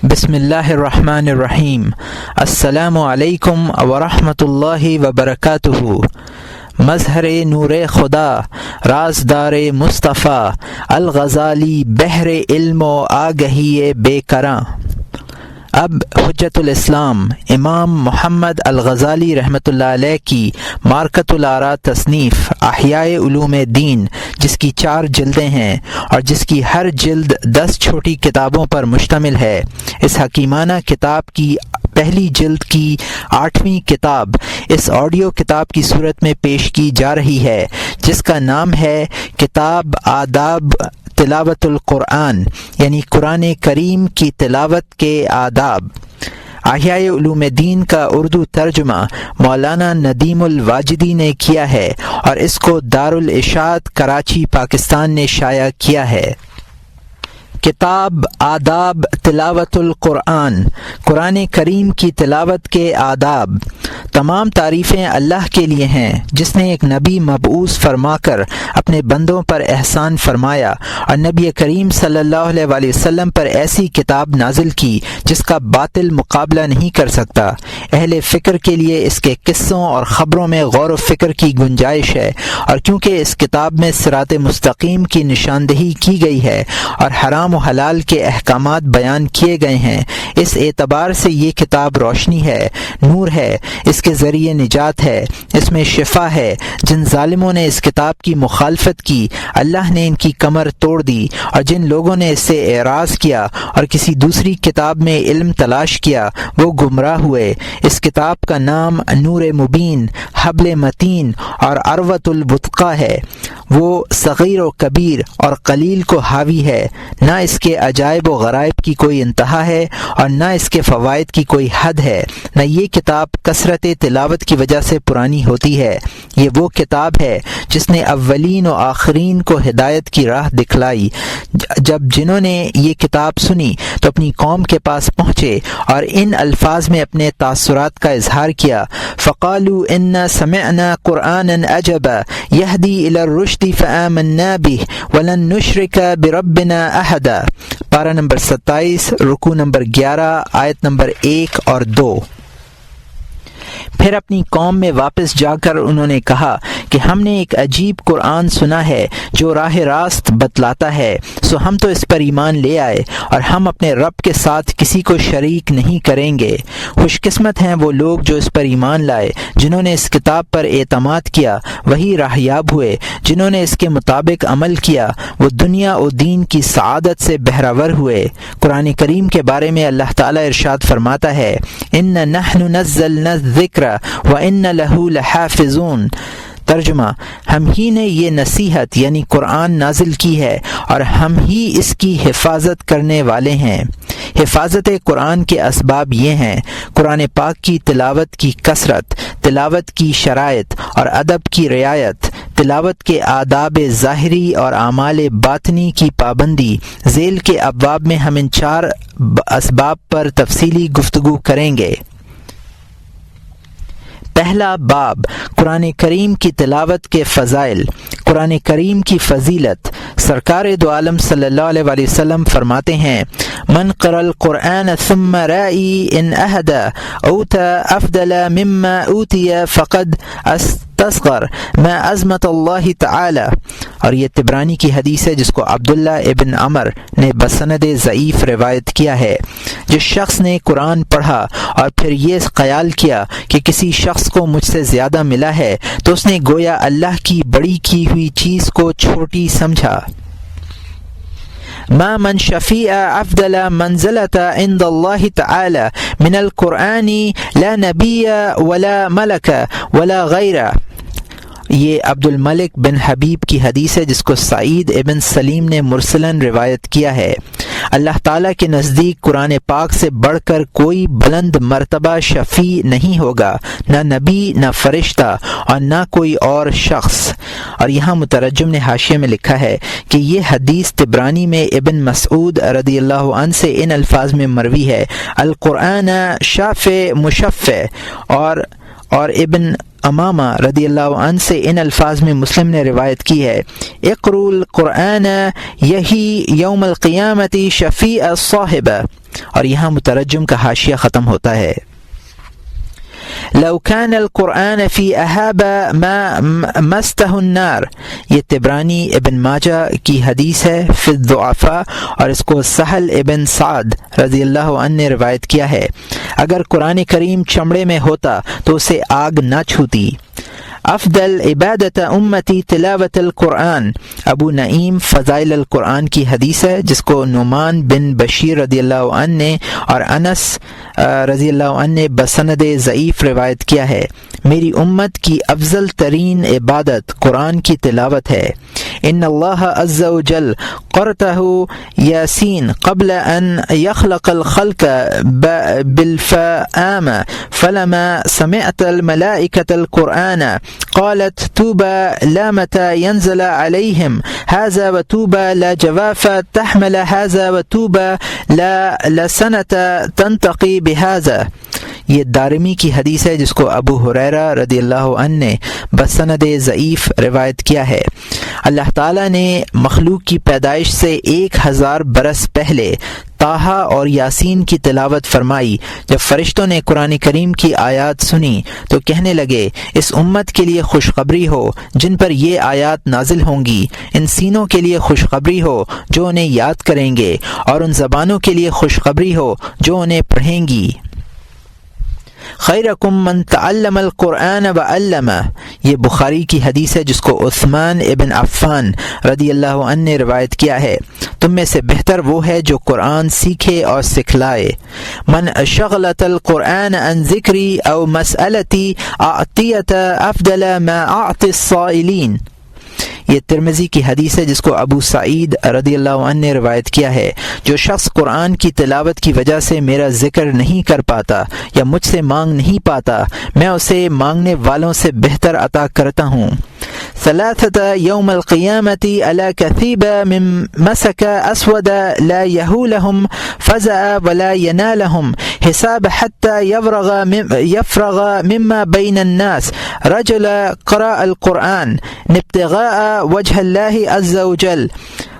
بسم اللہ الرحمن الرحیم۔ السلام علیکم ورحمۃ اللہ وبرکاتہ۔ مظہر نور خدا، رازدار مصطفیٰ، الغزالی بحر علم و آگہی بے کراں۔ اب حجت الاسلام امام محمد الغزالی رحمۃ اللہ علیہ کی مارکۃ الآراء تصنیف احیاء علوم دین، جس کی 4 جلدیں ہیں اور جس کی ہر جلد 10 چھوٹی کتابوں پر مشتمل ہے، اس حکیمانہ کتاب کی پہلی جلد کی 8ویں کتاب اس آڈیو کتاب کی صورت میں پیش کی جا رہی ہے، جس کا نام ہے کتاب آداب تلاوت القرآن، یعنی قرآن کریم کی تلاوت کے آداب۔ احیاء علوم دین کا اردو ترجمہ مولانا ندیم الواجدی نے کیا ہے اور اس کو دارالاشاعت کراچی پاکستان نے شائع کیا ہے۔ کتاب آداب تلاوت القرآن، قرآن کریم کی تلاوت کے آداب۔ تمام تعریفیں اللہ کے لیے ہیں، جس نے ایک نبی مبعوث فرما کر اپنے بندوں پر احسان فرمایا اور نبی کریم صلی اللہ علیہ وآلہ وسلم پر ایسی کتاب نازل کی جس کا باطل مقابلہ نہیں کر سکتا۔ اہل فکر کے لیے اس کے قصوں اور خبروں میں غور و فکر کی گنجائش ہے، اور کیونکہ اس کتاب میں صراط مستقیم کی نشاندہی کی گئی ہے اور حرام و حلال کے احکامات بیان کیے گئے ہیں، اس اعتبار سے یہ کتاب روشنی ہے، نور ہے، اس کے ذریعے نجات ہے، اس میں شفا ہے۔ جن ظالموں نے اس کتاب کی مخالفت کی، اللہ نے ان کی کمر توڑ دی، اور جن لوگوں نے اس سے اعراض کیا اور کسی دوسری کتاب میں علم تلاش کیا، وہ گمراہ ہوئے۔ اس کتاب کا نام نور مبین، حبل متین اور عروۃ الوثقی ہے۔ وہ صغیر و کبیر اور قلیل کو حاوی ہے، نہ اس کے عجائب و غرائب کی کوئی انتہا ہے اور نہ اس کے فوائد کی کوئی حد ہے، نہ یہ کتاب کثرت تلاوت کی وجہ سے پرانی ہوتی ہے۔ یہ وہ کتاب ہے جس نے اولین و آخرین کو ہدایت کی راہ دکھلائی۔ جب جنہوں نے یہ کتاب سنی تو اپنی قوم کے پاس پہنچے اور ان الفاظ میں اپنے تاثرات کا اظہار کیا، فقالوا انا سمعنا قرآنا عجبا یہدی الی الرشد فآمنا به ولن نشرک بربنا احدا۔ پارہ نمبر 27، رکوع نمبر 11، آیت نمبر 1 اور 2۔ پھر اپنی قوم میں واپس جا کر انہوں نے کہا کہ ہم نے ایک عجیب قرآن سنا ہے جو راہ راست بتلاتا ہے، سو ہم تو اس پر ایمان لے آئے اور ہم اپنے رب کے ساتھ کسی کو شریک نہیں کریں گے۔ خوش قسمت ہیں وہ لوگ جو اس پر ایمان لائے، جنہوں نے اس کتاب پر اعتماد کیا، وہی راہیاب ہوئے۔ جنہوں نے اس کے مطابق عمل کیا، وہ دنیا و دین کی سعادت سے بہرور ہوئے۔ قرآن کریم کے بارے میں اللہ تعالیٰ ارشاد فرماتا ہے، ان نحن نزلنا الذکر وَإِنَّ لَهُ لَحَافِظُونَ۔ ترجمہ، ہم ہی نے یہ نصیحت یعنی قرآن نازل کی ہے اور ہم ہی اس کی حفاظت کرنے والے ہیں۔ حفاظت قرآن کے اسباب یہ ہیں: قرآن پاک کی تلاوت کی کثرت، تلاوت کی شرائط اور ادب کی رعایت، تلاوت کے آداب ظاہری اور اعمال باطنی کی پابندی۔ ذیل کے ابواب میں ہم ان 4 اسباب پر تفصیلی گفتگو کریں گے۔ پہلا باب، قرآن کریم کی تلاوت کے فضائل۔ قرآن کریم کی فضیلت۔ سرکار دو عالم صلی اللہ علیہ وآلہ وسلم فرماتے ہیں، من قرأ القرآن ثم رائی ان اہدى اوتی افضل مما اوتی فقد استصغر ما عظمت اللہ تعالی۔ اور یہ طبرانی کی حدیث ہے، جس کو عبداللہ ابن عمر نے بسند ضعیف روایت کیا ہے۔ جس شخص نے قرآن پڑھا اور پھر یہ خیال کیا کہ کسی شخص کو مجھ سے زیادہ ملا ہے، تو اس نے گویا اللہ کی بڑی کی ہوئی چیز کو چھوٹی سمجھا۔ ما من شفیع افضل منزلۃ عند اللہ تعالی من القرآن لا نبی ولا ملک ولا غیرہ۔ یہ عبد الملک بن حبیب کی حدیث ہے، جس کو سعید ابن سلیم نے مرسلاً روایت کیا ہے۔ اللہ تعالیٰ کے نزدیک قرآن پاک سے بڑھ کر کوئی بلند مرتبہ شفیع نہیں ہوگا، نہ نبی، نہ فرشتہ اور نہ کوئی اور شخص۔ اور یہاں مترجم نے حاشیے میں لکھا ہے کہ یہ حدیث طبرانی میں ابن مسعود رضی اللہ عنہ سے ان الفاظ میں مروی ہے، القرآن شافع مشفع، اور ابن امامہ رضی اللہ عنہ سے ان الفاظ میں مسلم نے روایت کی ہے، اقرؤ القرآن یہی یوم القیامت شفیع الصاحب، اور یہاں مترجم کا حاشیہ ختم ہوتا ہے۔ لو كان القرآن في أهاب ما مسته النار، یہ طبرانی ابن ماجہ کی حدیث ہے فی الضعفاء، اور اس کو سہل ابن سعد رضی اللہ عنہ نے روایت کیا ہے، اگر قرآن کریم چمڑے میں ہوتا تو اسے آگ نہ چھوتی۔ افضل عبادت امتی تلاوت القرآن، ابو نعیم فضائل القرآن کی حدیث ہے جس کو نعمان بن بشیر رضی اللہ عنہ نے اور انس رضی اللہ عنہ نے بسند ضعیف روایت کیا ہے، میری امت کی افضل ترین عبادت قرآن کی تلاوت ہے۔ ان اللہ عز وجل قرأہ یاسین قبل ان یخلق الخلق بالفآم، فلما سمعت الملائکۃ القرآن قالت طوبى لا متى ينزل عليهم هذا وطوبى لا جواف تحمل هذا وطوبى لا لسنة تنتقي بهذا، یہ دارمی کی حدیث ہے جس کو ابو ہریرہ رضی اللہ عنہ نے بسند ضعیف روایت کیا ہے۔ اللہ تعالیٰ نے مخلوق کی پیدائش سے 1000 برس پہلے طٰہٰ اور یاسین کی تلاوت فرمائی۔ جب فرشتوں نے قرآن کریم کی آیات سنی تو کہنے لگے اس امت کے لیے خوشخبری ہو جن پر یہ آیات نازل ہوں گی، ان سینوں کے لیے خوشخبری ہو جو انہیں یاد کریں گے، اور ان زبانوں کے لیے خوشخبری ہو جو انہیں پڑھیں گی۔ خیرکم من تعلم القرآن وعلمہ، یہ بخاری کی حدیث ہے جس کو عثمان ابن عفان رضی اللہ عنہ نے روایت کیا ہے، تم میں سے بہتر وہ ہے جو قرآن سیکھے اور سکھلائے۔ من شغلت القرآن عن ذکری او مسئلتی اعطیت افضل ما اعطی السائلین، یہ ترمذی کی حدیث ہے جس کو ابو سعید رضی اللہ عنہ نے روایت کیا ہے، جو شخص قرآن کی تلاوت کی وجہ سے میرا ذکر نہیں کر پاتا یا مجھ سے مانگ نہیں پاتا، میں اسے مانگنے والوں سے بہتر عطا کرتا ہوں۔ ثلاثة يوم القيامة على كثيب من مسك أسود لا يهولهم فزع ولا ينالهم حساب حتى يفرغ مما بين الناس، رجل قرأ القرآن ابتغاء وجه الله عز وجل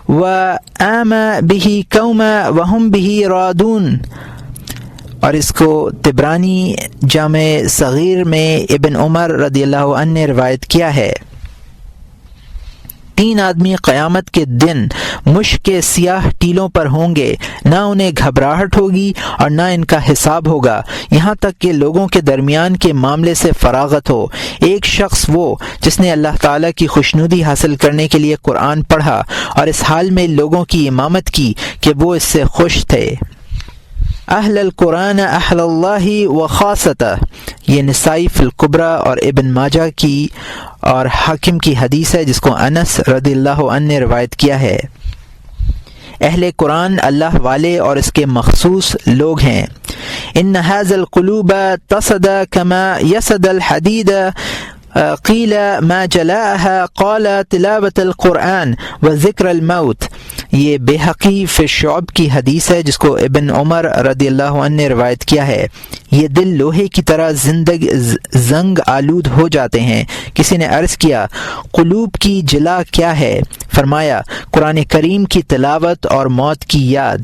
وآمى به قوما وهم به رادون، اور اس کو طبرانی جامع صغیر میں ابن عمر رضی اللہ عنہ نے روایت کیا ہے۔ 3 آدمی قیامت کے دن مشک کے سیاہ ٹیلوں پر ہوں گے، نہ انہیں گھبراہٹ ہوگی اور نہ ان کا حساب ہوگا یہاں تک کہ لوگوں کے درمیان کے معاملے سے فراغت ہو۔ ایک شخص وہ جس نے اللہ تعالیٰ کی خوشنودی حاصل کرنے کے لیے قرآن پڑھا اور اس حال میں لوگوں کی امامت کی کہ وہ اس سے خوش تھے۔ اہل القرآن اہل اللہ و خاصتہ، یہ نسائی فی الکبریٰ اور ابن ماجہ کی اور حاکم کی حدیث ہے جس کو انس رضی اللہ عنہ نے روایت کیا ہے۔ اہل قرآن اللہ والے اور اس کے مخصوص لوگ ہیں۔ ان هذا القلوب تصد كما يصد الحديد قیل ما جلاءها قال تلاوت القرآن و ذکر الموت، یہ بحقی فی الشعب کی حدیث ہے جس کو ابن عمر رضی اللہ عنہ نے روایت کیا ہے۔ یہ دل لوہے کی طرح زنگ آلود ہو جاتے ہیں۔ کسی نے عرض کیا قلوب کی جلا کیا ہے؟ فرمایا قرآن کریم کی تلاوت اور موت کی یاد۔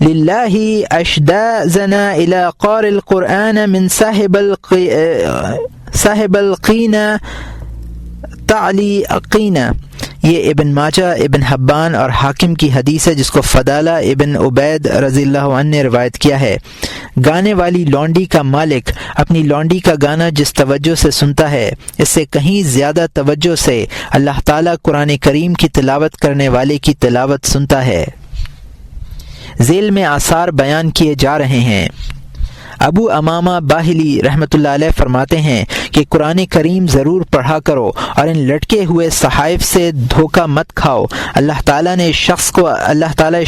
للہ اشدازنا الی قار القرآن من صاحب القینہ تعلی قینہ، یہ ابن ماجہ، ابن حبان اور حاکم کی حدیث ہے جس کو فضالہ ابن عبید رضی اللہ عنہ نے روایت کیا ہے۔ گانے والی لونڈی کا مالک اپنی لونڈی کا گانا جس توجہ سے سنتا ہے اس سے کہیں زیادہ توجہ سے اللہ تعالیٰ قرآن کریم کی تلاوت کرنے والے کی تلاوت سنتا ہے۔ ذیل میں آثار بیان کیے جا رہے ہیں۔ ابو امامہ باہلی رحمۃ اللہ علیہ فرماتے ہیں کہ قرآن کریم ضرور پڑھا کرو اور ان لٹکے ہوئے صحائف سے دھوکہ مت کھاؤ۔ اللہ تعالیٰ اس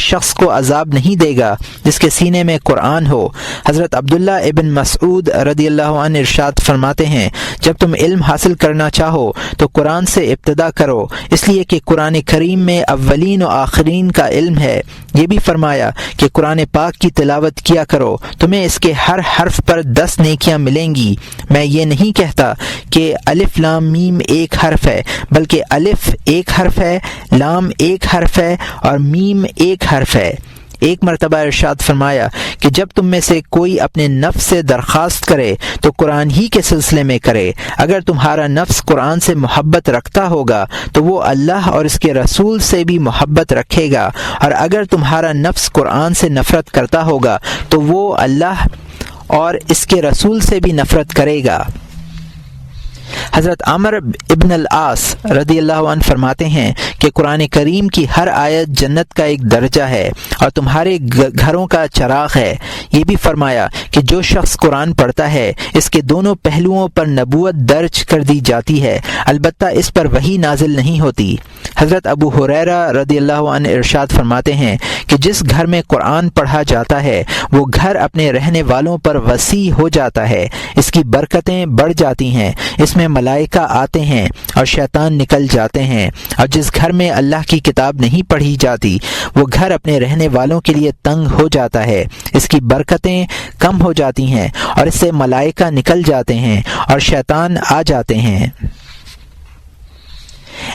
شخص کو عذاب نہیں دے گا جس کے سینے میں قرآن ہو۔ حضرت عبداللہ ابن مسعود رضی اللہ عنہ ارشاد فرماتے ہیں جب تم علم حاصل کرنا چاہو تو قرآن سے ابتدا کرو، اس لیے کہ قرآن کریم میں اولین و آخرین کا علم ہے۔ یہ بھی فرمایا کہ قرآن پاک کی تلاوت کیا کرو، تمہیں اس کے ہر ہر حرف پر 10 نیکیاں ملیں گی۔ میں یہ نہیں کہتا کہ الف لام میم ایک حرف ہے، بلکہ الف ایک حرف ہے، لام ایک حرف ہے اور میم ایک حرف ہے۔ ایک مرتبہ ارشاد فرمایا کہ جب تم میں سے کوئی اپنے نفس سے درخواست کرے تو قرآن ہی کے سلسلے میں کرے۔ اگر تمہارا نفس قرآن سے محبت رکھتا ہوگا تو وہ اللہ اور اس کے رسول سے بھی محبت رکھے گا، اور اگر تمہارا نفس قرآن سے نفرت کرتا ہوگا تو وہ اللہ اور اس کے رسول سے بھی نفرت کرے گا۔ حضرت عمر ابن العاص رضی اللہ عنہ فرماتے ہیں کہ قرآن کریم کی ہر آیت جنت کا ایک درجہ ہے اور تمہارے گھروں کا چراغ ہے۔ یہ بھی فرمایا کہ جو شخص قرآن پڑھتا ہے اس کے دونوں پہلوؤں پر نبوت درج کر دی جاتی ہے، البتہ اس پر وحی نازل نہیں ہوتی۔ حضرت ابو ہریرہ رضی اللہ عنہ ارشاد فرماتے ہیں کہ جس گھر میں قرآن پڑھا جاتا ہے وہ گھر اپنے رہنے والوں پر وسیع ہو جاتا ہے، اس کی برکتیں بڑھ جاتی ہیں، اس میں ملائکہ آتے ہیں اور شیطان نکل جاتے ہیں، اور جس گھر میں اللہ کی کتاب نہیں پڑھی جاتی وہ گھر اپنے رہنے والوں کے لیے تنگ ہو جاتا ہے، اس کی برکتیں کم ہو جاتی ہیں اور اس سے ملائکہ نکل جاتے ہیں اور شیطان آ جاتے ہیں۔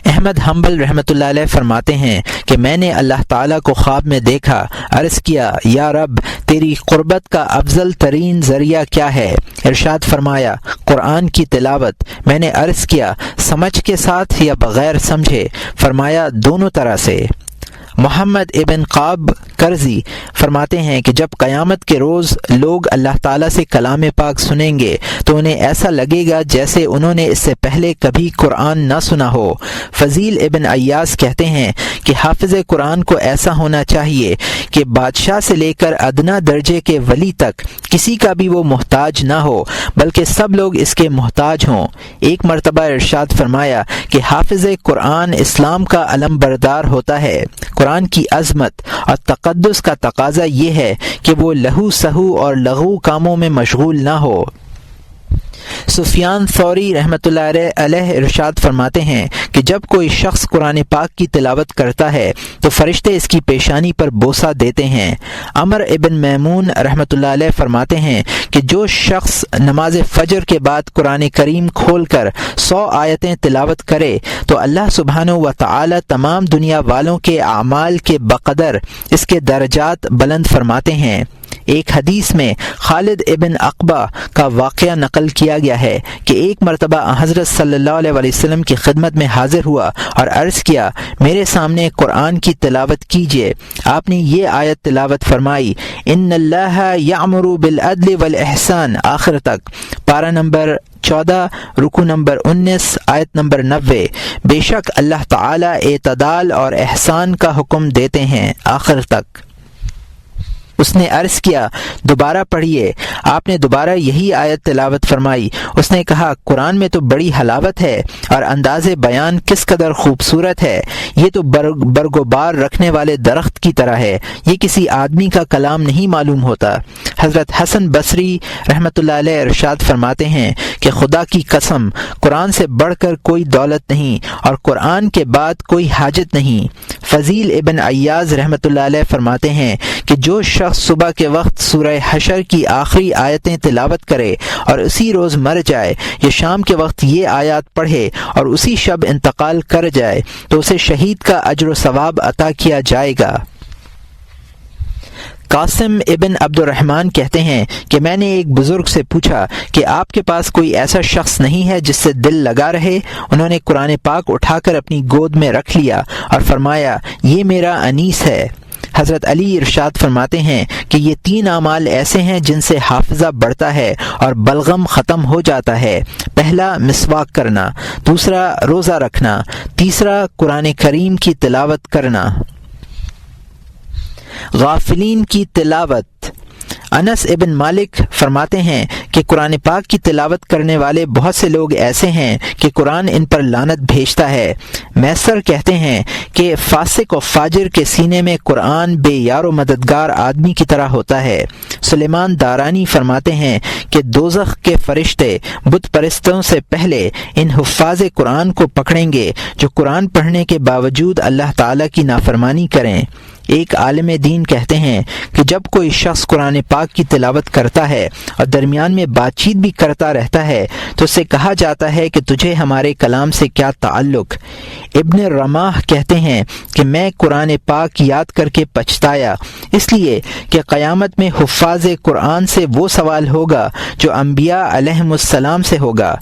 احمد حنبل رحمۃ اللہ علیہ فرماتے ہیں کہ میں نے اللہ تعالیٰ کو خواب میں دیکھا، عرض کیا یا رب تیری قربت کا افضل ترین ذریعہ کیا ہے؟ ارشاد فرمایا قرآن کی تلاوت۔ میں نے عرض کیا سمجھ کے ساتھ یا بغیر سمجھے؟ فرمایا دونوں طرح سے۔ محمد ابن قاب کرزی فرماتے ہیں کہ جب قیامت کے روز لوگ اللہ تعالیٰ سے کلام پاک سنیں گے تو انہیں ایسا لگے گا جیسے انہوں نے اس سے پہلے کبھی قرآن نہ سنا ہو۔ فضیل ابن ایاز کہتے ہیں کہ حافظ قرآن کو ایسا ہونا چاہیے کہ بادشاہ سے لے کر ادنا درجے کے ولی تک کسی کا بھی وہ محتاج نہ ہو، بلکہ سب لوگ اس کے محتاج ہوں۔ ایک مرتبہ ارشاد فرمایا کہ حافظ قرآن اسلام کا علم بردار ہوتا ہے۔ قرآن کی عظمت اور تقدس کا تقاضا یہ ہے کہ وہ لہو سہو اور لغو کاموں میں مشغول نہ ہو۔ سفیان ثوری رحمۃ اللہ علیہ ارشاد فرماتے ہیں کہ جب کوئی شخص قرآن پاک کی تلاوت کرتا ہے تو فرشتے اس کی پیشانی پر بوسہ دیتے ہیں۔ عمر ابن میمون رحمۃ اللہ علیہ فرماتے ہیں کہ جو شخص نماز فجر کے بعد قرآن کریم کھول کر 100 آیتیں تلاوت کرے تو اللہ سبحانہ و تعالی تمام دنیا والوں کے اعمال کے بقدر اس کے درجات بلند فرماتے ہیں۔ ایک حدیث میں خالد ابن عقبہ کا واقعہ نقل کیا گیا ہے کہ ایک مرتبہ حضرت صلی اللہ علیہ وسلم کی خدمت میں حاضر ہوا اور عرض کیا میرے سامنے قرآن کی تلاوت کیجیے۔ آپ نے یہ آیت تلاوت فرمائی ان اللہ یأمر بالعدل والاحسان آخر تک، پارہ نمبر 14 رکوع نمبر 19 آیت نمبر 90۔ بے شک اللہ تعالی اعتدال اور احسان کا حکم دیتے ہیں آخر تک۔ اس نے عرض کیا دوبارہ پڑھیے۔ آپ نے دوبارہ یہی آیت تلاوت فرمائی۔ اس نے کہا قرآن میں تو بڑی حلاوت ہے اور انداز بیان کس قدر خوبصورت ہے، یہ تو برگوبار رکھنے والے درخت کی طرح ہے، یہ کسی آدمی کا کلام نہیں معلوم ہوتا۔ حضرت حسن بصری رحمۃ اللہ علیہ ارشاد فرماتے ہیں کہ خدا کی قسم قرآن سے بڑھ کر کوئی دولت نہیں اور قرآن کے بعد کوئی حاجت نہیں۔ فضیل ابن ایاز رحمۃ اللہ علیہ فرماتے ہیں کہ جو شخص صبح کے وقت سورہ حشر کی آخری آیتیں تلاوت کرے اور اسی روز مر جائے یا شام کے وقت یہ آیات پڑھے اور اسی شب انتقال کر جائے تو اسے شہید کا اجر و ثواب عطا کیا جائے گا۔ قاسم ابن عبد الرحمن کہتے ہیں کہ میں نے ایک بزرگ سے پوچھا کہ آپ کے پاس کوئی ایسا شخص نہیں ہے جس سے دل لگا رہے؟ انہوں نے قرآن پاک اٹھا کر اپنی گود میں رکھ لیا اور فرمایا یہ میرا انیس ہے۔ حضرت علی ارشاد فرماتے ہیں کہ یہ 3 اعمال ایسے ہیں جن سے حافظہ بڑھتا ہے اور بلغم ختم ہو جاتا ہے۔ پہلا مسواک کرنا، دوسرا روزہ رکھنا، تیسرا قرآن کریم کی تلاوت کرنا۔ غافلین کی تلاوت۔ انس ابن مالک فرماتے ہیں کہ قرآن پاک کی تلاوت کرنے والے بہت سے لوگ ایسے ہیں کہ قرآن ان پر لعنت بھیجتا ہے۔ میسر کہتے ہیں کہ فاسق و فاجر کے سینے میں قرآن بے یار و مددگار آدمی کی طرح ہوتا ہے۔ سلیمان دارانی فرماتے ہیں کہ دوزخ کے فرشتے بت پرستوں سے پہلے ان حفاظ قرآن کو پکڑیں گے جو قرآن پڑھنے کے باوجود اللہ تعالیٰ کی نافرمانی کریں۔ ایک عالم دین کہتے ہیں کہ جب کوئی شخص قرآن پاک کی تلاوت کرتا ہے اور درمیان میں بات چیت بھی کرتا رہتا ہے تو اس سے کہا جاتا ہے کہ تجھے ہمارے کلام سے کیا تعلق۔ ابن رماح کہتے ہیں کہ میں قرآن پاک یاد کر کے پچھتایا، اس لیے کہ قیامت میں حفاظ قرآن سے وہ سوال ہوگا جو انبیاء علیہم السلام سے ہوگا۔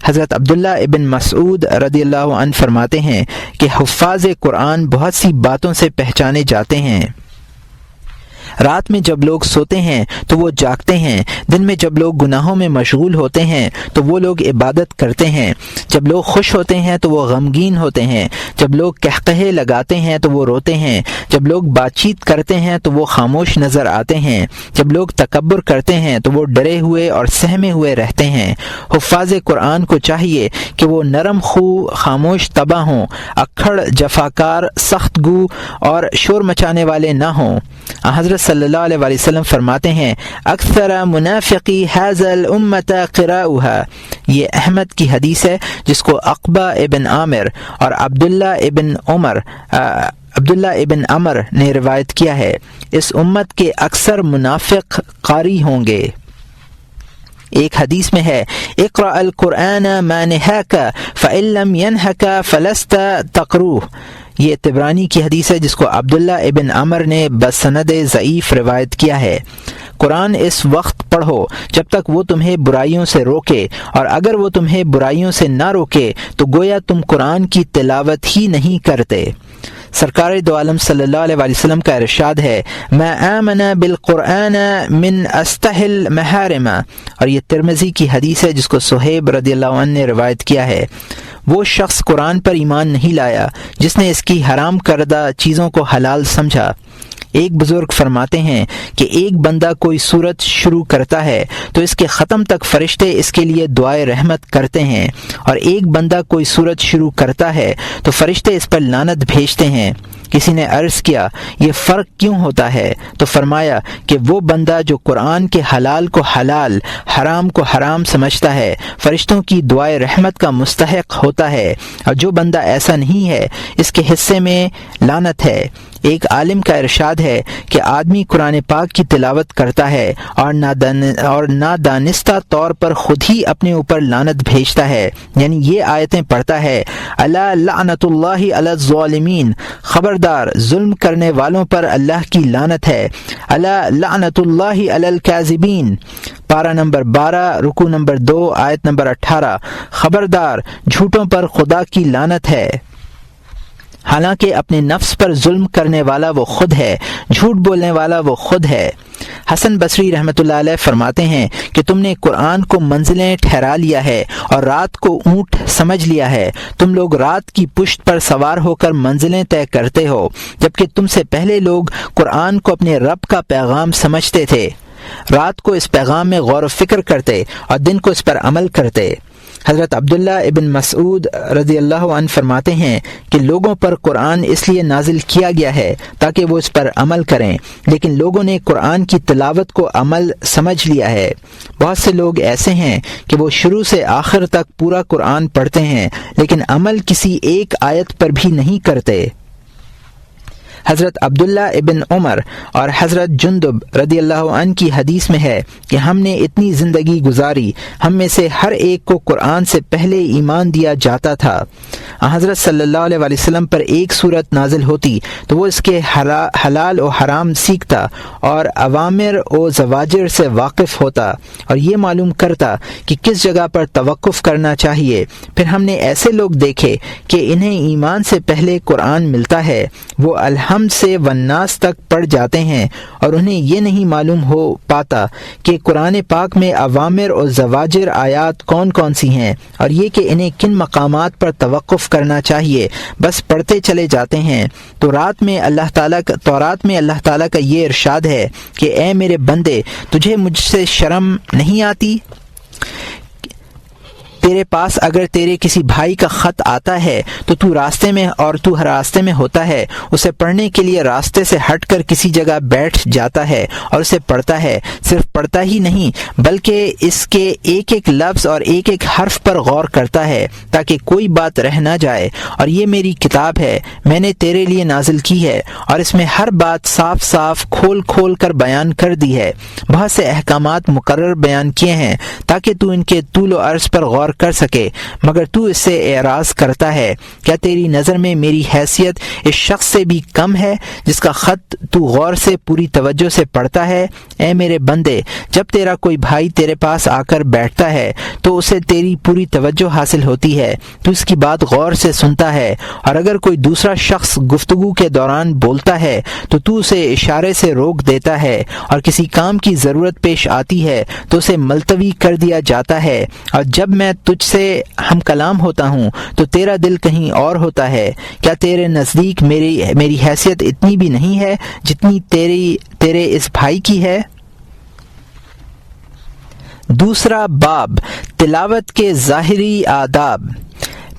حضرت عبداللہ ابن مسعود رضی اللہ عنہ فرماتے ہیں کہ حفاظ قرآن بہت سی باتوں سے پہچانے جاتے ہیں۔ رات میں جب لوگ سوتے ہیں تو وہ جاگتے ہیں، دن میں جب لوگ گناہوں میں مشغول ہوتے ہیں تو وہ لوگ عبادت کرتے ہیں، جب لوگ خوش ہوتے ہیں تو وہ غمگین ہوتے ہیں، جب لوگ قہقہے لگاتے ہیں تو وہ روتے ہیں، جب لوگ بات چیت کرتے ہیں تو وہ خاموش نظر آتے ہیں، جب لوگ تکبر کرتے ہیں تو وہ ڈرے ہوئے اور سہمے ہوئے رہتے ہیں۔ حفاظ قرآن کو چاہیے کہ وہ نرم خو، خاموش طبع ہوں، اکھڑ، جفاکار، سخت گو اور شور مچانے والے نہ ہوں۔ حضرت صلی اللہ علیہ وسلم فرماتے ہیں اکثر منافقی حاذا الامت قراؤها، یہ احمد کی حدیث ہے جس کو عقبہ ابن عامر اور عبداللہ ابن عمر نے روایت کیا ہے، اس امت کے اکثر منافق قاری ہوں گے۔ ایک حدیث میں ہے اقرأ القرآن ما نہاک فإن لم ینہک فلست تقروہ، یہ طبرانی کی حدیث ہے جس کو عبداللہ ابن عمر نے بسند ضعیف روایت کیا ہے۔ قرآن اس وقت پڑھو جب تک وہ تمہیں برائیوں سے روکے، اور اگر وہ تمہیں برائیوں سے نہ روکے تو گویا تم قرآن کی تلاوت ہی نہیں کرتے۔ سرکار دو عالم صلی اللہ علیہ وسلم کا ارشاد ہے ما آمن بالقرآن من استحل محارم، اور یہ ترمذی کی حدیث ہے جس کو صہیب رضی اللہ عنہ نے روایت کیا ہے۔ وہ شخص قرآن پر ایمان نہیں لایا جس نے اس کی حرام کردہ چیزوں کو حلال سمجھا۔ ایک بزرگ فرماتے ہیں کہ ایک بندہ کوئی سورت شروع کرتا ہے تو اس کے ختم تک فرشتے اس کے لیے دعائے رحمت کرتے ہیں، اور ایک بندہ کوئی سورت شروع کرتا ہے تو فرشتے اس پر لعنت بھیجتے ہیں۔ کسی نے عرض کیا یہ فرق کیوں ہوتا ہے؟ تو فرمایا کہ وہ بندہ جو قرآن کے حلال کو حلال، حرام کو حرام سمجھتا ہے فرشتوں کی دعائے رحمت کا مستحق ہوتا ہے، اور جو بندہ ایسا نہیں ہے اس کے حصے میں لعنت ہے۔ ایک عالم کا ارشاد ہے کہ آدمی قرآن پاک کی تلاوت کرتا ہے اور نادانستہ طور پر خود ہی اپنے اوپر لعنت بھیجتا ہے، یعنی یہ آیتیں پڑھتا ہے الا لعنت اللہ علی الظالمین، خبردار ظلم کرنے والوں پر اللہ کی لعنت ہے، الا لعنت اللہ علی الکاذبین، پارہ نمبر 12 رکوع نمبر 2 آیت نمبر 18، خبردار جھوٹوں پر خدا کی لعنت ہے۔ حالانکہ اپنے نفس پر ظلم کرنے والا وہ خود ہے، جھوٹ بولنے والا وہ خود ہے۔ حسن بصری رحمۃ اللہ علیہ فرماتے ہیں کہ تم نے قرآن کو منزلیں ٹھہرا لیا ہے اور رات کو اونٹ سمجھ لیا ہے، تم لوگ رات کی پشت پر سوار ہو کر منزلیں طے کرتے ہو، جبکہ تم سے پہلے لوگ قرآن کو اپنے رب کا پیغام سمجھتے تھے، رات کو اس پیغام میں غور و فکر کرتے اور دن کو اس پر عمل کرتے۔ حضرت عبداللہ ابن مسعود رضی اللہ عنہ فرماتے ہیں کہ لوگوں پر قرآن اس لیے نازل کیا گیا ہے تاکہ وہ اس پر عمل کریں، لیکن لوگوں نے قرآن کی تلاوت کو عمل سمجھ لیا ہے۔ بہت سے لوگ ایسے ہیں کہ وہ شروع سے آخر تک پورا قرآن پڑھتے ہیں لیکن عمل کسی ایک آیت پر بھی نہیں کرتے۔ حضرت عبداللہ ابن عمر اور حضرت جندب رضی اللہ عنہ کی حدیث میں ہے کہ ہم نے اتنی زندگی گزاری، ہم میں سے ہر ایک کو قرآن سے پہلے ایمان دیا جاتا تھا۔ حضرت صلی اللہ علیہ وسلم پر ایک سورت نازل ہوتی تو وہ اس کے حلال و حرام سیکھتا اور اوامر و زواجر سے واقف ہوتا اور یہ معلوم کرتا کہ کس جگہ پر توقف کرنا چاہیے۔ پھر ہم نے ایسے لوگ دیکھے کہ انہیں ایمان سے پہلے قرآن ملتا ہے، وہ الحمد سے والناس تک پڑھ جاتے ہیں اور انہیں یہ نہیں معلوم ہو پاتا کہ قرآن پاک میں اوامر اور زواجر آیات کون کون سی ہیں اور یہ کہ انہیں کن مقامات پر توقف کرنا چاہیے، بس پڑھتے چلے جاتے ہیں۔ تو تورات میں اللہ تعالیٰ کا یہ ارشاد ہے کہ اے میرے بندے، تجھے مجھ سے شرم نہیں آتی؟ تیرے پاس اگر تیرے کسی بھائی کا خط آتا ہے تو تو راستے میں ہوتا ہے، اسے پڑھنے کے لیے راستے سے ہٹ کر کسی جگہ بیٹھ جاتا ہے اور اسے پڑھتا ہے، صرف پڑھتا ہی نہیں بلکہ اس کے ایک ایک لفظ اور ایک ایک حرف پر غور کرتا ہے تاکہ کوئی بات رہ نہ جائے، اور یہ میری کتاب ہے، میں نے تیرے لیے نازل کی ہے اور اس میں ہر بات صاف صاف کھول کھول کر بیان کر دی ہے، بہت سے احکامات مقرر بیان کیے ہیں تاکہ تو ان کے طول و عرض پر غور کر سکے، مگر تو اس سے اعراض کرتا ہے۔ کیا تیری نظر میں میری حیثیت اس شخص سے بھی کم ہے جس کا خط تو غور سے پوری توجہ سے پڑھتا ہے؟ اے میرے بندے، جب تیرا کوئی بھائی تیرے پاس آ کر بیٹھتا ہے تو اسے تیری پوری توجہ حاصل ہوتی ہے، تو اس کی بات غور سے سنتا ہے، اور اگر کوئی دوسرا شخص گفتگو کے دوران بولتا ہے تو تو اسے اشارے سے روک دیتا ہے، اور کسی کام کی ضرورت پیش آتی ہے تو اسے ملتوی کر دیا جاتا ہے، اور جب میں تجھ سے ہم کلام ہوتا ہوں تو تیرا دل کہیں اور ہوتا ہے۔ کیا تیرے نزدیک میری حیثیت اتنی بھی نہیں ہے جتنی تیرے اس بھائی کی ہے؟ دوسرا باب، تلاوت کے ظاہری آداب۔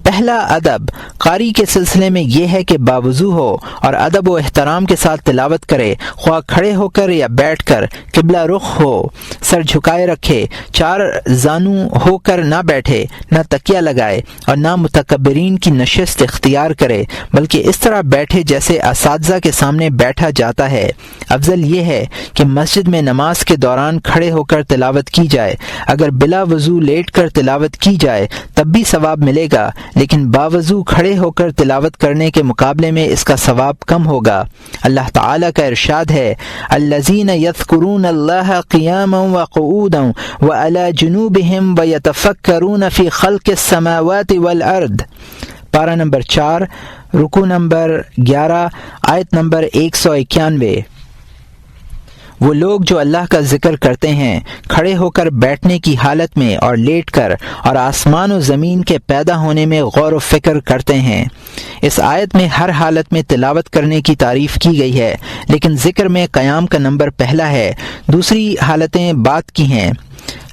پہلا ادب قاری کے سلسلے میں یہ ہے کہ باوضو ہو اور ادب و احترام کے ساتھ تلاوت کرے، خواہ کھڑے ہو کر یا بیٹھ کر، قبلہ رخ ہو، سر جھکائے رکھے، چار زانو ہو کر نہ بیٹھے، نہ تکیہ لگائے اور نہ متکبرین کی نشست اختیار کرے، بلکہ اس طرح بیٹھے جیسے اساتذہ کے سامنے بیٹھا جاتا ہے۔ افضل یہ ہے کہ مسجد میں نماز کے دوران کھڑے ہو کر تلاوت کی جائے، اگر بلا وضو لیٹ کر تلاوت کی جائے تب بھی ثواب ملے گا، لیکن باوضو کھڑے ہو کر تلاوت کرنے کے مقابلے میں اس کا ثواب کم ہوگا۔ اللہ تعالیٰ کا ارشاد ہے، الذین یذکرون اللہ قیاما وقعودا وعلی جنوبہم ویتفکرون فی خلق السماوات والارض، پارہ نمبر 4، رکوع نمبر 11، آیت نمبر 191۔ وہ لوگ جو اللہ کا ذکر کرتے ہیں کھڑے ہو کر بیٹھنے کی حالت میں اور لیٹ کر، اور آسمان و زمین کے پیدا ہونے میں غور و فکر کرتے ہیں۔ اس آیت میں ہر حالت میں تلاوت کرنے کی تعریف کی گئی ہے، لیکن ذکر میں قیام کا نمبر پہلا ہے، دوسری حالتیں بعد کی ہیں۔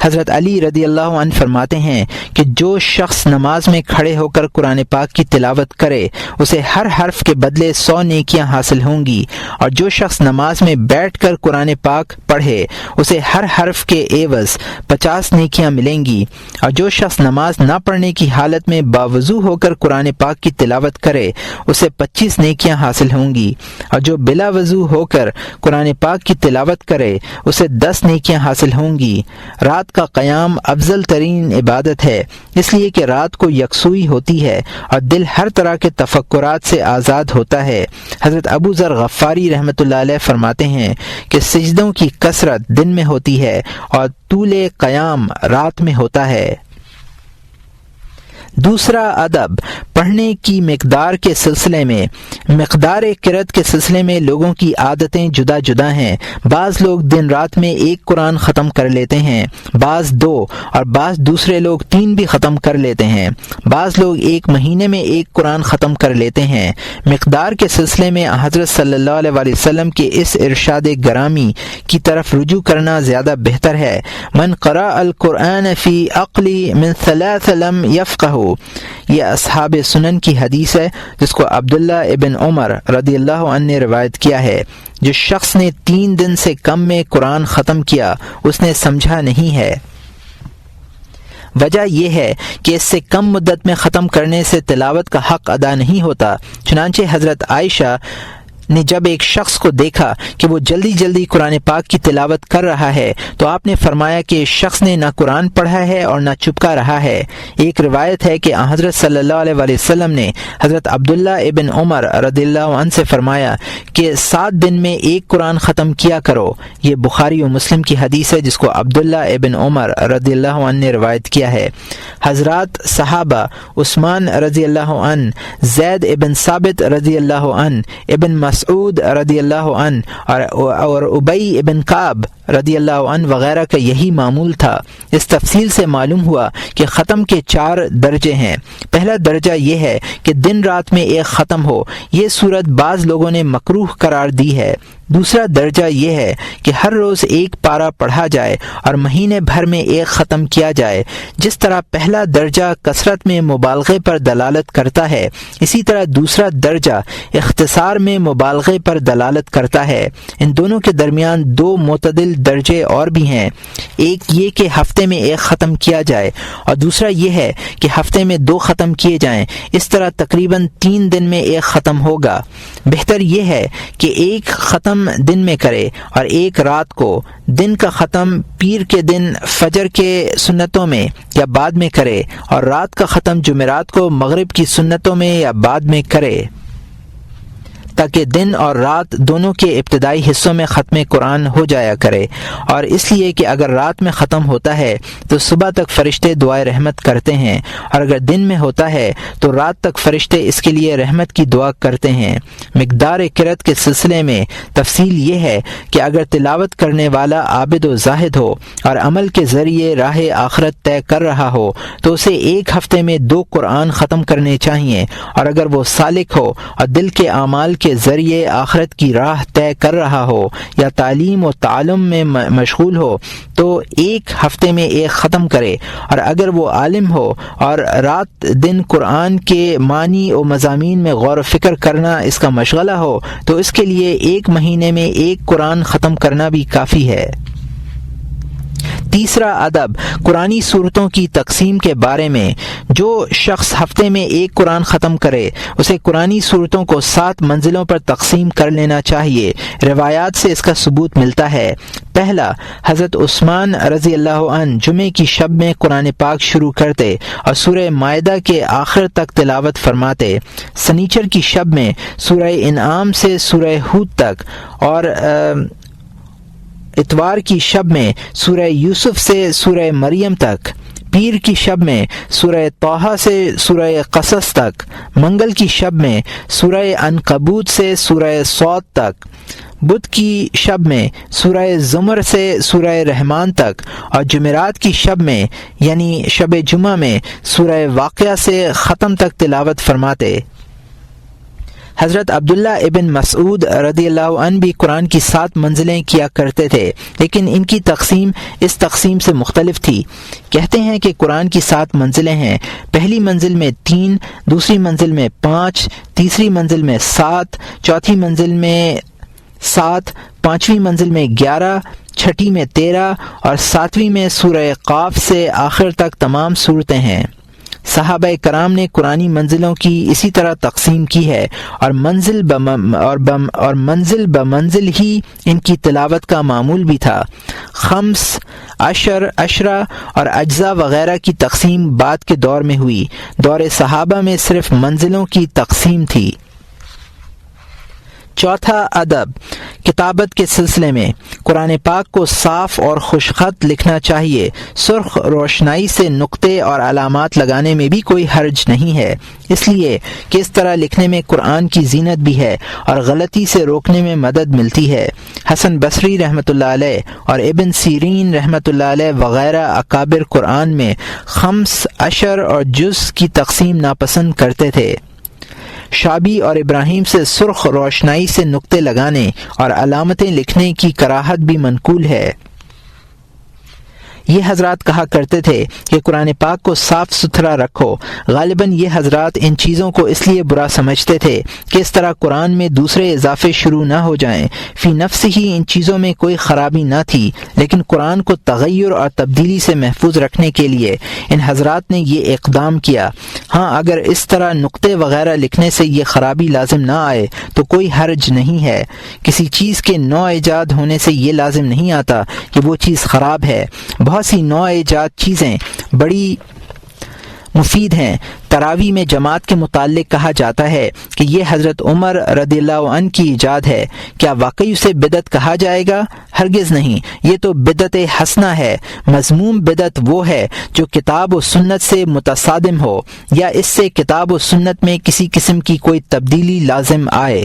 حضرت علی رضی اللہ عنہ فرماتے ہیں کہ جو شخص نماز میں کھڑے ہو کر قرآن پاک کی تلاوت کرے اسے ہر حرف کے بدلے 100 نیکیاں حاصل ہوں گی، اور جو شخص نماز میں بیٹھ کر قرآن پاک پڑھے اسے ہر حرف کے عوض 50 نیکیاں ملیں گی، اور جو شخص نماز نہ پڑھنے کی حالت میں باوضو ہو کر قرآن پاک کی تلاوت کرے اسے 25 نیکیاں حاصل ہوں گی، اور جو بلا وضو ہو کر قرآن پاک کی تلاوت کرے اسے 10 نیکیاں حاصل ہوں گی۔ رات کا قیام افضل ترین عبادت ہے، اس لیے کہ رات کو یکسوئی ہوتی ہے اور دل ہر طرح کے تفکرات سے آزاد ہوتا ہے۔ حضرت ابو ذر غفاری رحمۃ اللہ علیہ فرماتے ہیں کہ سجدوں کی کثرت دن میں ہوتی ہے اور طول قیام رات میں ہوتا ہے۔ دوسرا ادب پڑھنے کی مقدار کے سلسلے میں۔ مقدار قرأت کے سلسلے میں لوگوں کی عادتیں جدا جدا ہیں، بعض لوگ دن رات میں 1 قرآن ختم کر لیتے ہیں، بعض 2، اور بعض دوسرے لوگ 3 بھی ختم کر لیتے ہیں، بعض لوگ 1 مہینے میں 1 قرآن ختم کر لیتے ہیں۔ مقدار کے سلسلے میں حضرت صلی اللہ علیہ وسلم کے اس ارشاد گرامی کی طرف رجوع کرنا زیادہ بہتر ہے، من قرأ القرآن فی عقلی من 3 لم یفقہ۔ یہ اصحاب سنن کی حدیث ہے جس کو عبداللہ ابن عمر رضی اللہ عنہ نے روایت کیا ہے، جو شخص نے 3 دن سے کم میں قرآن ختم کیا اس نے سمجھا نہیں ہے۔ وجہ یہ ہے کہ اس سے کم مدت میں ختم کرنے سے تلاوت کا حق ادا نہیں ہوتا۔ چنانچہ حضرت عائشہ نے جب ایک شخص کو دیکھا کہ وہ جلدی جلدی قرآن پاک کی تلاوت کر رہا ہے تو آپ نے فرمایا کہ اس شخص نے نہ قرآن پڑھا ہے اور نہ چپکا رہا ہے۔ ایک روایت ہے کہ حضرت صلی اللہ علیہ وسلم نے حضرت عبداللہ ابن عمر رضی اللہ عنہ سے فرمایا کہ 7 دن میں 1 قرآن ختم کیا کرو۔ یہ بخاری و مسلم کی حدیث ہے جس کو عبداللہ ابن عمر رضی اللہ عنہ نے روایت کیا ہے۔ حضرات صحابہ عثمان رضی اللہ عنہ، زید ابن ثابت رضی اللہ عنہ، ابن مسعود رضی اللہ عنہ اور ابی ابن کعب رضی اللہ عنہ وغیرہ کا یہی معمول تھا۔ اس تفصیل سے معلوم ہوا کہ ختم کے 4 درجے ہیں۔ پہلا درجہ یہ ہے کہ دن رات میں 1 ختم ہو، یہ صورت بعض لوگوں نے مکروہ قرار دی ہے۔ دوسرا درجہ یہ ہے کہ ہر روز ایک پارہ پڑھا جائے اور مہینے بھر میں ایک ختم کیا جائے۔ جس طرح پہلا درجہ کثرت میں مبالغے پر دلالت کرتا ہے، اسی طرح دوسرا درجہ اختصار میں مبالغے پر دلالت کرتا ہے۔ ان دونوں کے درمیان دو معتدل درجے اور بھی ہیں، ایک یہ کہ ہفتے میں ایک ختم کیا جائے اور دوسرا یہ ہے کہ ہفتے میں 2 ختم کیے جائیں۔ اس طرح تقریباً 3 دن میں ایک ختم ہوگا۔ بہتر یہ ہے کہ ایک ختم دن میں کرے اور ایک رات کو۔ دن کا ختم پیر کے دن فجر کے سنتوں میں یا بعد میں کرے اور رات کا ختم جمعرات کو مغرب کی سنتوں میں یا بعد میں کرے، تاکہ دن اور رات دونوں کے ابتدائی حصوں میں ختم قرآن ہو جایا کرے۔ اور اس لیے کہ اگر رات میں ختم ہوتا ہے تو صبح تک فرشتے دعائے رحمت کرتے ہیں، اور اگر دن میں ہوتا ہے تو رات تک فرشتے اس کے لیے رحمت کی دعا کرتے ہیں۔ مقدار قرأت کے سلسلے میں تفصیل یہ ہے کہ اگر تلاوت کرنے والا عابد و زاہد ہو اور عمل کے ذریعے راہ آخرت طے کر رہا ہو تو اسے ایک ہفتے میں 2 قرآن ختم کرنے چاہیے، اور اگر وہ سالک ہو اور دل کے اعمال کے ذریعے آخرت کی راہ طے کر رہا ہو یا تعلیم و تعلم میں مشغول ہو تو ایک ہفتے میں ایک ختم کرے، اور اگر وہ عالم ہو اور رات دن قرآن کے معنی و مضامین میں غور و فکر کرنا اس کا مشغلہ ہو تو اس کے لیے ایک مہینے میں ایک قرآن ختم کرنا بھی کافی ہے۔ تیسرا ادب قرآنی صورتوں کی تقسیم کے بارے میں۔ جو شخص ہفتے میں ایک قرآن ختم کرے اسے قرآنی صورتوں کو 7 منزلوں پر تقسیم کر لینا چاہیے۔ روایات سے اس کا ثبوت ملتا ہے۔ پہلا، حضرت عثمان رضی اللہ عنہ جمعے کی شب میں قرآن پاک شروع کرتے اور سورہ مائدہ کے آخر تک تلاوت فرماتے۔ سنیچر کی شب میں سورہ انعام سے سورہ ہود تک، اور اتوار کی شب میں سورہ یوسف سے سورہ مریم تک، پیر کی شب میں سورہ طٰہٰ سے سورہ قصص تک، منگل کی شب میں سورہ عنکبوت سے سورہ صاد تک، بدھ کی شب میں سورہ زمر سے سورہ رحمان تک، اور جمعرات کی شب میں یعنی شب جمعہ میں سورہ واقعہ سے ختم تک تلاوت فرماتے۔ حضرت عبداللہ ابن مسعود رضی اللہ عنہ بھی قرآن کی 7 منزلیں کیا کرتے تھے، لیکن ان کی تقسیم اس تقسیم سے مختلف تھی۔ کہتے ہیں کہ قرآن کی 7 منزلیں ہیں۔ پہلی منزل میں 3، دوسری منزل میں 5، تیسری منزل میں 7، چوتھی منزل میں 7، پانچویں منزل میں 11، چھٹی میں 13 اور 7ویں میں سورہ قاف سے آخر تک تمام صورتیں ہیں۔ صحابہ کرام نے قرآنی منزلوں کی اسی طرح تقسیم کی ہے، اور منزل بمنزل ہی ان کی تلاوت کا معمول بھی تھا۔ 5، 10، 10 اور اجزاء وغیرہ کی تقسیم بعد کے دور میں ہوئی۔ دور صحابہ میں صرف منزلوں کی تقسیم تھی۔ چوتھا ادب کتابت کے سلسلے میں۔ قرآن پاک کو صاف اور خوش خط لکھنا چاہیے۔ سرخ روشنائی سے نقطے اور علامات لگانے میں بھی کوئی حرج نہیں ہے، اس لیے کہ اس طرح لکھنے میں قرآن کی زینت بھی ہے اور غلطی سے روکنے میں مدد ملتی ہے۔ حسن بصری رحمۃ اللہ علیہ اور ابن سیرین رحمۃ اللہ علیہ وغیرہ اکابر قرآن میں 5، 10 اور جز کی تقسیم ناپسند کرتے تھے۔ شابی اور ابراہیم سے سرخ روشنائی سے نقطے لگانے اور علامتیں لکھنے کی کراہت بھی منقول ہے۔ یہ حضرات کہا کرتے تھے کہ قرآن پاک کو صاف ستھرا رکھو۔ غالباً یہ حضرات ان چیزوں کو اس لیے برا سمجھتے تھے کہ اس طرح قرآن میں دوسرے اضافے شروع نہ ہو جائیں۔ فی نفس ہی ان چیزوں میں کوئی خرابی نہ تھی، لیکن قرآن کو تغیر اور تبدیلی سے محفوظ رکھنے کے لیے ان حضرات نے یہ اقدام کیا۔ ہاں، اگر اس طرح نقطے وغیرہ لکھنے سے یہ خرابی لازم نہ آئے تو کوئی حرج نہیں ہے۔ کسی چیز کے نو ایجاد ہونے سے یہ لازم نہیں آتا کہ وہ چیز خراب ہے۔ بہت سی نو ایجاد چیزیں بڑی مفید ہیں۔ تراویح میں جماعت کے متعلق کہا جاتا ہے کہ یہ حضرت عمر رضی اللہ عنہ کی ایجاد ہے۔ کیا واقعی اسے بدعت کہا جائے گا؟ ہرگز نہیں، یہ تو بدعت حسنہ ہے۔ مذموم بدعت وہ ہے جو کتاب و سنت سے متصادم ہو یا اس سے کتاب و سنت میں کسی قسم کی کوئی تبدیلی لازم آئے۔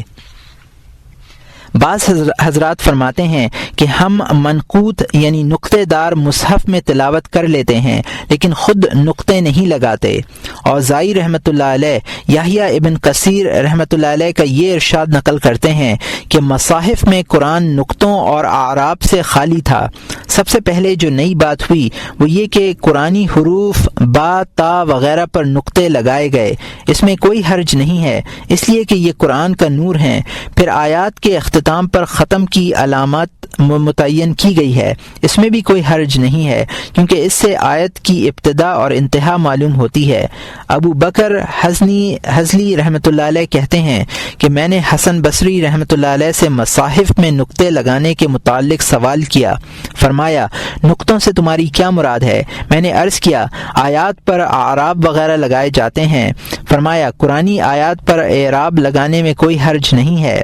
بعض حضرات فرماتے ہیں کہ ہم منقوط یعنی نقطے دار مصحف میں تلاوت کر لیتے ہیں لیکن خود نقطے نہیں لگاتے۔ اوزاعی رحمۃ اللہ علیہ یحییٰ ابن کثیر رحمۃ اللہ علیہ کا یہ ارشاد نقل کرتے ہیں کہ مصاحف میں قرآن نقطوں اور اعراب سے خالی تھا۔ سب سے پہلے جو نئی بات ہوئی وہ یہ کہ قرآنی حروف با، تا وغیرہ پر نقطے لگائے گئے۔ اس میں کوئی حرج نہیں ہے، اس لیے کہ یہ قرآن کا نور ہیں۔ پھر آیات کے اختتام پر ختم کی علامات متعین کی گئی ہے، اس میں بھی کوئی حرج نہیں ہے کیونکہ اس سے آیت کی ابتدا اور انتہا معلوم ہوتی ہے۔ ابو بکر حزلی رحمۃ اللہ علیہ کہتے ہیں کہ میں نے حسن بصری رحمۃ اللہ علیہ سے مصاحف میں نقطے لگانے کے متعلق سوال کیا۔ فرمایا نقطوں سے تمہاری کیا مراد ہے؟ میں نے عرض کیا آیات پر اعراب وغیرہ لگائے جاتے ہیں۔ فرمایا قرآنی آیات پر اعراب لگانے میں کوئی حرج نہیں ہے۔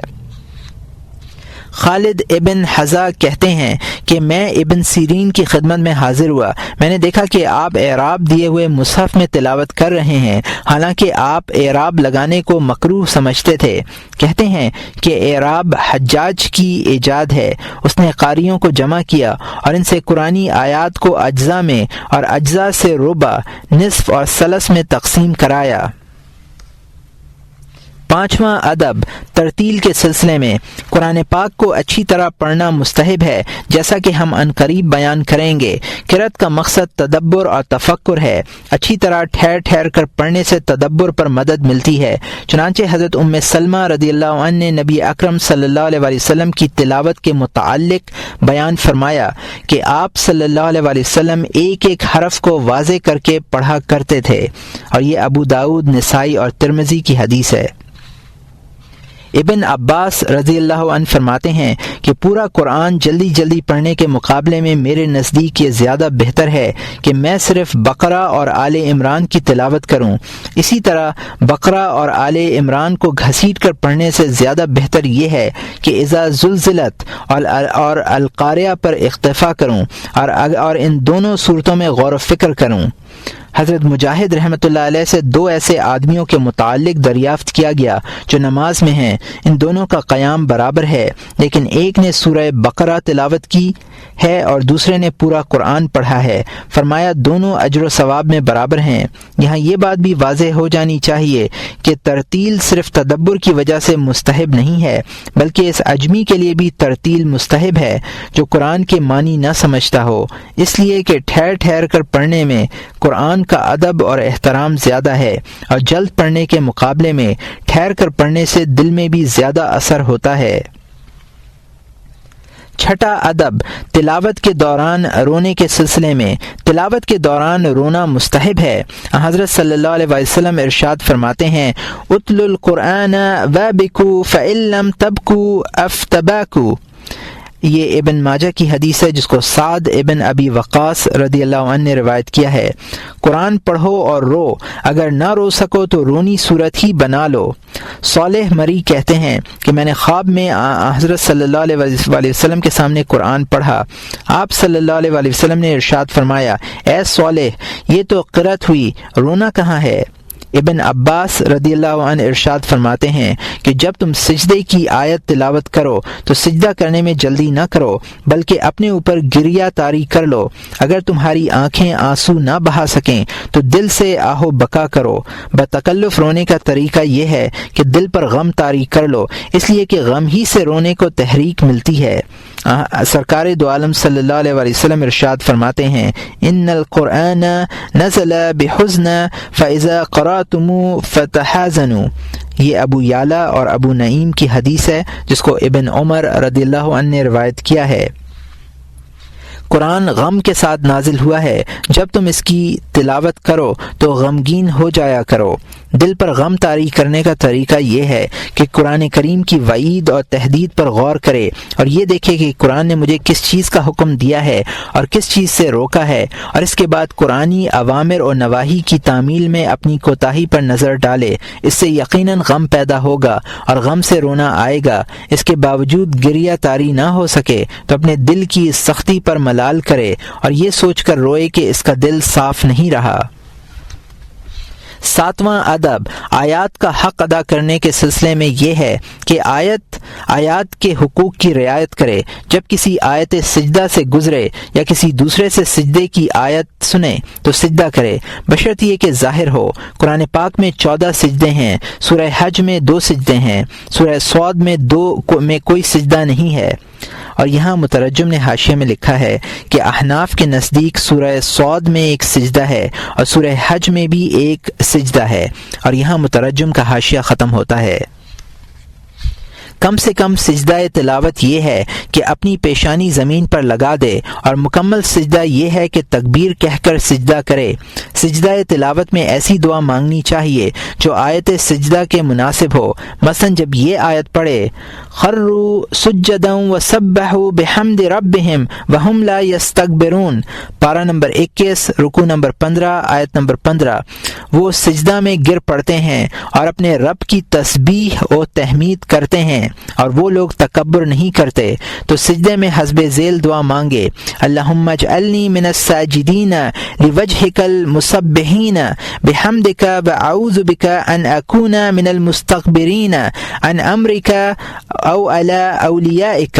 خالد ابن حذا کہتے ہیں کہ میں ابن سیرین کی خدمت میں حاضر ہوا، میں نے دیکھا کہ آپ اعراب دیے ہوئے مصحف میں تلاوت کر رہے ہیں، حالانکہ آپ اعراب لگانے کو مکروہ سمجھتے تھے۔ کہتے ہیں کہ اعراب حجاج کی ایجاد ہے، اس نے قاریوں کو جمع کیا اور ان سے قرآنی آیات کو اجزاء میں اور اجزاء سے ربع، نصف اور ثلث میں تقسیم کرایا۔ پانچواں ادب ترتیل کے سلسلے میں قرآن پاک کو اچھی طرح پڑھنا مستحب ہے، جیسا کہ ہم عنقریب بیان کریں گے۔ قرأت کا مقصد تدبر اور تفکر ہے، اچھی طرح ٹھہر ٹھہر کر پڑھنے سے تدبر پر مدد ملتی ہے۔ چنانچہ حضرت ام سلمہ رضی اللہ عنہ نے نبی اکرم صلی اللہ علیہ وسلم کی تلاوت کے متعلق بیان فرمایا کہ آپ صلی اللہ علیہ وسلم ایک ایک حرف کو واضح کر کے پڑھا کرتے تھے، اور یہ ابو داؤد، نسائی اور ترمذی کی حدیث ہے۔ ابن عباس رضی اللہ عنہ فرماتے ہیں کہ پورا قرآن جلدی جلدی پڑھنے کے مقابلے میں میرے نزدیک یہ زیادہ بہتر ہے کہ میں صرف بقرہ اور آل عمران کی تلاوت کروں۔ اسی طرح بقرہ اور آل عمران کو گھسیٹ کر پڑھنے سے زیادہ بہتر یہ ہے کہ اذا زلزلت اور القاریہ پر اکتفا کروں اور ان دونوں صورتوں میں غور و فکر کروں۔ حضرت مجاہد رحمۃ اللہ علیہ سے دو ایسے آدمیوں کے متعلق دریافت کیا گیا جو نماز میں ہیں، ان دونوں کا قیام برابر ہے، لیکن ایک نے سورہ بقرہ تلاوت کی ہے اور دوسرے نے پورا قرآن پڑھا ہے۔ فرمایا دونوں اجر و ثواب میں برابر ہیں۔ یہاں یہ بات بھی واضح ہو جانی چاہیے کہ ترتیل صرف تدبر کی وجہ سے مستحب نہیں ہے، بلکہ اس اجمی کے لیے بھی ترتیل مستحب ہے جو قرآن کے معنی نہ سمجھتا ہو، اس لیے کہ ٹھہر ٹھہر کر پڑھنے میں قرآن کا ادب اور احترام زیادہ ہے، اور جلد پڑھنے کے مقابلے میں ٹھہر کر پڑھنے سے دل میں بھی زیادہ اثر ہوتا ہے۔ چھٹا ادب تلاوت کے دوران رونے کے سلسلے میں تلاوت کے دوران رونا مستحب ہے۔ حضرت صلی اللہ علیہ وسلم ارشاد فرماتے ہیں اتلوا القرآن وابکوا فإن لم تبکوا افتباکوا۔ یہ ابن ماجہ کی حدیث ہے جس کو سعد ابن ابی وقاص رضی اللہ عنہ نے روایت کیا ہے۔ قرآن پڑھو اور رو، اگر نہ رو سکو تو رونی صورت ہی بنا لو۔ صالح مری کہتے ہیں کہ میں نے خواب میں حضرت صلی اللہ علیہ وسلم کے سامنے قرآن پڑھا۔ آپ صلی اللہ علیہ وسلم نے ارشاد فرمایا اے صالح یہ تو قرأت ہوئی، رونا کہاں ہے؟ ابن عباس رضی اللہ عنہ ارشاد فرماتے ہیں کہ جب تم سجدے کی آیت تلاوت کرو تو سجدہ کرنے میں جلدی نہ کرو بلکہ اپنے اوپر گریہ طاری کر لو۔ اگر تمہاری آنکھیں آنسو نہ بہا سکیں تو دل سے آہو بکا کرو۔ بتکلف رونے کا طریقہ یہ ہے کہ دل پر غم طاری کر لو، اس لیے کہ غم ہی سے رونے کو تحریک ملتی ہے۔ سرکار دو عالم صلی اللہ علیہ وسلم ارشاد فرماتے ہیں ان القرآن نزل بحزن فاذا قرأتموه فتحزنوا۔ یہ ابو یعلا اور ابو نعیم کی حدیث ہے جس کو ابن عمر رضی اللہ عنہ نے روایت کیا ہے۔ قرآن غم کے ساتھ نازل ہوا ہے، جب تم اس کی تلاوت کرو تو غمگین ہو جایا کرو۔ دل پر غم طاری کرنے کا طریقہ یہ ہے کہ قرآن کریم کی وعید اور تحدید پر غور کرے اور یہ دیکھے کہ قرآن نے مجھے کس چیز کا حکم دیا ہے اور کس چیز سے روکا ہے، اور اس کے بعد قرآنی اوامر اور نواہی کی تعمیل میں اپنی کوتاہی پر نظر ڈالے۔ اس سے یقیناً غم پیدا ہوگا اور غم سے رونا آئے گا۔ اس کے باوجود گریہ طاری نہ ہو سکے تو اپنے دل کی اس سختی پر ملال کرے اور یہ سوچ کر روئے کہ اس کا دل صاف نہیں رہا۔ 7واں ادب آیات کا حق ادا کرنے کے سلسلے میں یہ ہے کہ آیات کے حقوق کی رعایت کرے. جب کسی آیت سجدہ سے گزرے یا کسی دوسرے سے سجدے کی آیت سنے تو سجدہ کرے، بشرط یہ کہ ظاہر ہو. قرآن پاک میں 14 سجدے ہیں، سورہ حج میں 2 سجدے ہیں، سورہ صاد میں کوئی سجدہ نہیں ہے. اور یہاں مترجم نے حاشیے میں لکھا ہے کہ احناف کے نزدیک سورہ صاد میں ایک سجدہ ہے اور سورہ حج میں بھی ایک سجدہ ہے. اور یہاں مترجم کا حاشیہ ختم ہوتا ہے. کم سے کم سجدہ تلاوت یہ ہے کہ اپنی پیشانی زمین پر لگا دے، اور مکمل سجدہ یہ ہے کہ تکبیر کہہ کر سجدہ کرے. سجدہ تلاوت میں ایسی دعا مانگنی چاہیے جو آیت سجدہ کے مناسب ہو. مثلا جب یہ آیت پڑھے خروا سجدا وسبحوا بحمد ربهم وهم لا يستكبرون، پارہ نمبر 21 رکوع نمبر 15 آیت نمبر 15، وہ سجدہ میں گر پڑتے ہیں اور اپنے رب کی تسبیح و تحمید کرتے ہیں اور وہ لوگ تکبر نہیں کرتے. تو سجدے میں حسب ذیل دعا مانگے، اللہم اجعلنی من الساجدین لوجہک المسبحین بحمدک واعوذ بک ان اکون من المستکبرین عن امرک او علی اولیائک.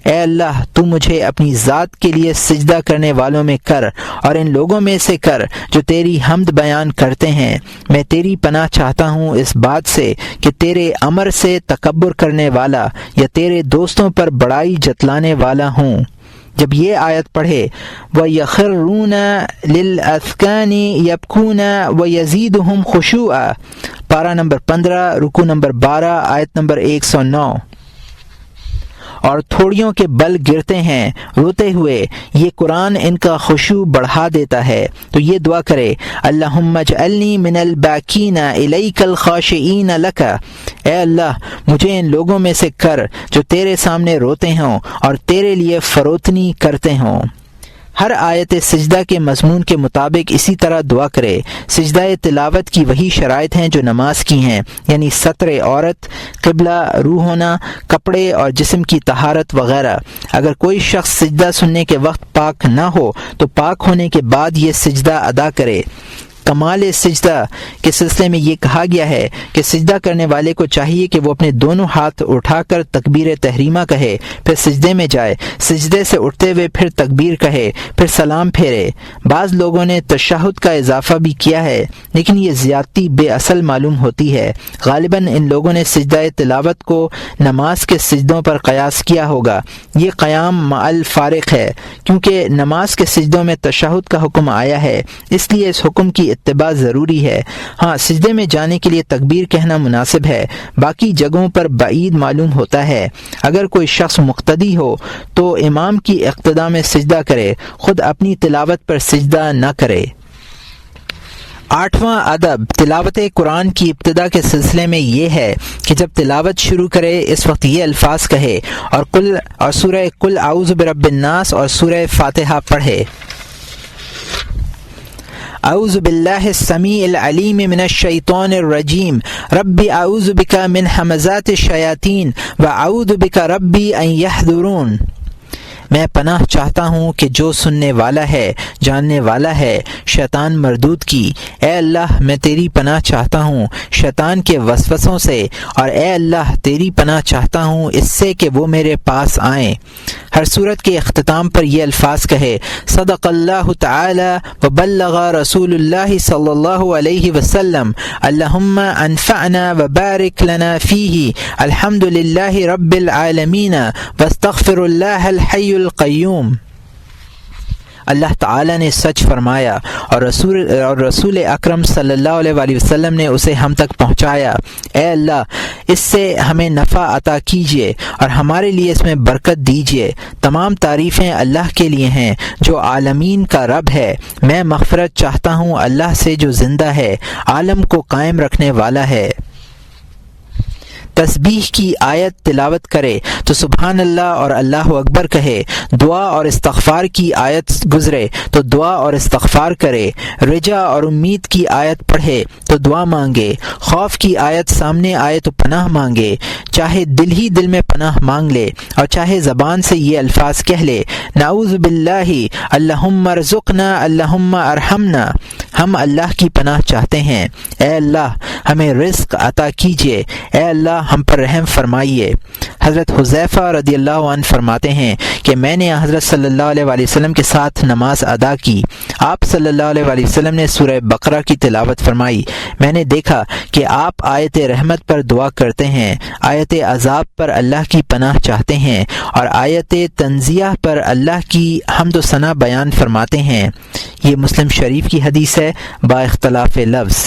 اے اللہ تو مجھے اپنی ذات کے لیے سجدہ کرنے والوں میں کر اور ان لوگوں میں سے کر جو تیری حمد بیان کرتے ہیں. میں تیری پناہ چاہتا ہوں اس بات سے کہ تیرے امر سے تکبر کرنے والا یا تیرے دوستوں پر بڑائی جتلانے والا ہوں. جب یہ آیت پڑھے وَيَخِرُّونَ لِلْأَذْقَانِ يَبْكُونَ وَيَزِيدُهُمْ خُشُوعًا، پارہ نمبر 15 رکوع نمبر 12 آیت نمبر 109، اور تھوڑیوں کے بل گرتے ہیں روتے ہوئے، یہ قرآن ان کا خشوع بڑھا دیتا ہے. تو یہ دعا کرے، اللہم اجعلنی من الباکین الیک الخاشعین لک، اے اللہ مجھے ان لوگوں میں سے کر جو تیرے سامنے روتے ہوں اور تیرے لیے فروتنی کرتے ہوں. ہر آیت سجدہ کے مضمون کے مطابق اسی طرح دعا کرے. سجدہ تلاوت کی وہی شرائط ہیں جو نماز کی ہیں، یعنی ستر عورت، قبلہ روح ہونا، کپڑے اور جسم کی طہارت وغیرہ. اگر کوئی شخص سجدہ سننے کے وقت پاک نہ ہو تو پاک ہونے کے بعد یہ سجدہ ادا کرے. کمال سجدہ کے سلسلے میں یہ کہا گیا ہے کہ سجدہ کرنے والے کو چاہیے کہ وہ اپنے دونوں ہاتھ اٹھا کر تکبیر تحریمہ کہے، پھر سجدے میں جائے، سجدے سے اٹھتے ہوئے پھر تکبیر کہے، پھر سلام پھیرے. بعض لوگوں نے تشہد کا اضافہ بھی کیا ہے لیکن یہ زیادتی بے اصل معلوم ہوتی ہے. غالباً ان لوگوں نے سجدہ تلاوت کو نماز کے سجدوں پر قیاس کیا ہوگا. یہ قیام مع الفارق ہے کیونکہ نماز کے سجدوں میں تشہد کا حکم آیا ہے، اس لیے اس حکم کی اتباع ضروری ہے. ہاں سجدے میں جانے کے لیے تکبیر کہنا مناسب ہے، باقی جگہوں پر بعید معلوم ہوتا ہے. اگر کوئی شخص مقتدی ہو تو امام کی اقتداء میں سجدہ کرے، خود اپنی تلاوت پر سجدہ نہ کرے. 8واں ادب تلاوت قرآن کی ابتدا کے سلسلے میں یہ ہے کہ جب تلاوت شروع کرے اس وقت یہ الفاظ کہے اور سورہ قل اعوذ برب الناس اور سورہ فاتحہ پڑھے. اعوذ باللہ السمیع العلیم من الشیطان الرجیم ربی اعوذ بک من حمزات الشیاطین واعوذ بک ربی ان یحضرون. میں پناہ چاہتا ہوں کہ جو سننے والا ہے جاننے والا ہے شیطان مردود کی. اے اللہ میں تیری پناہ چاہتا ہوں شیطان کے وسوسوں سے، اور اے اللہ تیری پناہ چاہتا ہوں اس سے کہ وہ میرے پاس آئیں. ہر صورت کے اختتام پر یہ الفاظ کہے، صدق اللہ تعالی وبلغ رسول اللہ صلی اللہ علیہ وسلم، اللہم انفعنا وبارک لنا فیہ، الحمد للہ رب العالمین واستغفر اللہ الحی القیوم. اللہ تعالی نے سچ فرمایا اور رسول اکرم صلی اللہ علیہ وآلہ وسلم نے اسے ہم تک پہنچایا. اے اللہ اس سے ہمیں نفع عطا کیجیے اور ہمارے لیے اس میں برکت دیجیے. تمام تعریفیں اللہ کے لیے ہیں جو عالمین کا رب ہے. میں مغفرت چاہتا ہوں اللہ سے جو زندہ ہے، عالم کو قائم رکھنے والا ہے. تسبیح کی آیت تلاوت کرے تو سبحان اللہ اور اللہ اکبر کہے. دعا اور استغفار کی آیت گزرے تو دعا اور استغفار کرے. رجا اور امید کی آیت پڑھے تو دعا مانگے. خوف کی آیت سامنے آئے تو پناہ مانگے. چاہے دل ہی دل میں پناہ مانگ لے اور چاہے زبان سے یہ الفاظ کہہ لے، نعوذ باللہ، اللہم ارزقنا، اللہم ارحمنا. ہم اللہ کی پناہ چاہتے ہیں۔ اے اللہ ہمیں رزق عطا کیجیے، اے اللہ ہم پر رحم فرمائیے۔ حضرت حذیفہ رضی اللہ عنہ فرماتے ہیں کہ میں نے حضرت صلی اللہ علیہ وآلہ وسلم کے ساتھ نماز ادا کی۔ آپ صلی اللہ علیہ وآلہ وسلم نے سورہ بقرہ کی تلاوت فرمائی۔ میں نے دیکھا کہ آپ آیت رحمت پر دعا کرتے ہیں، آیت عذاب پر اللہ کی پناہ چاہتے ہیں، اور آیت تنزیہ پر اللہ کی حمد و ثنا بیان فرماتے ہیں۔ یہ مسلم شریف کی حدیث ہے با اختلاف لفظ۔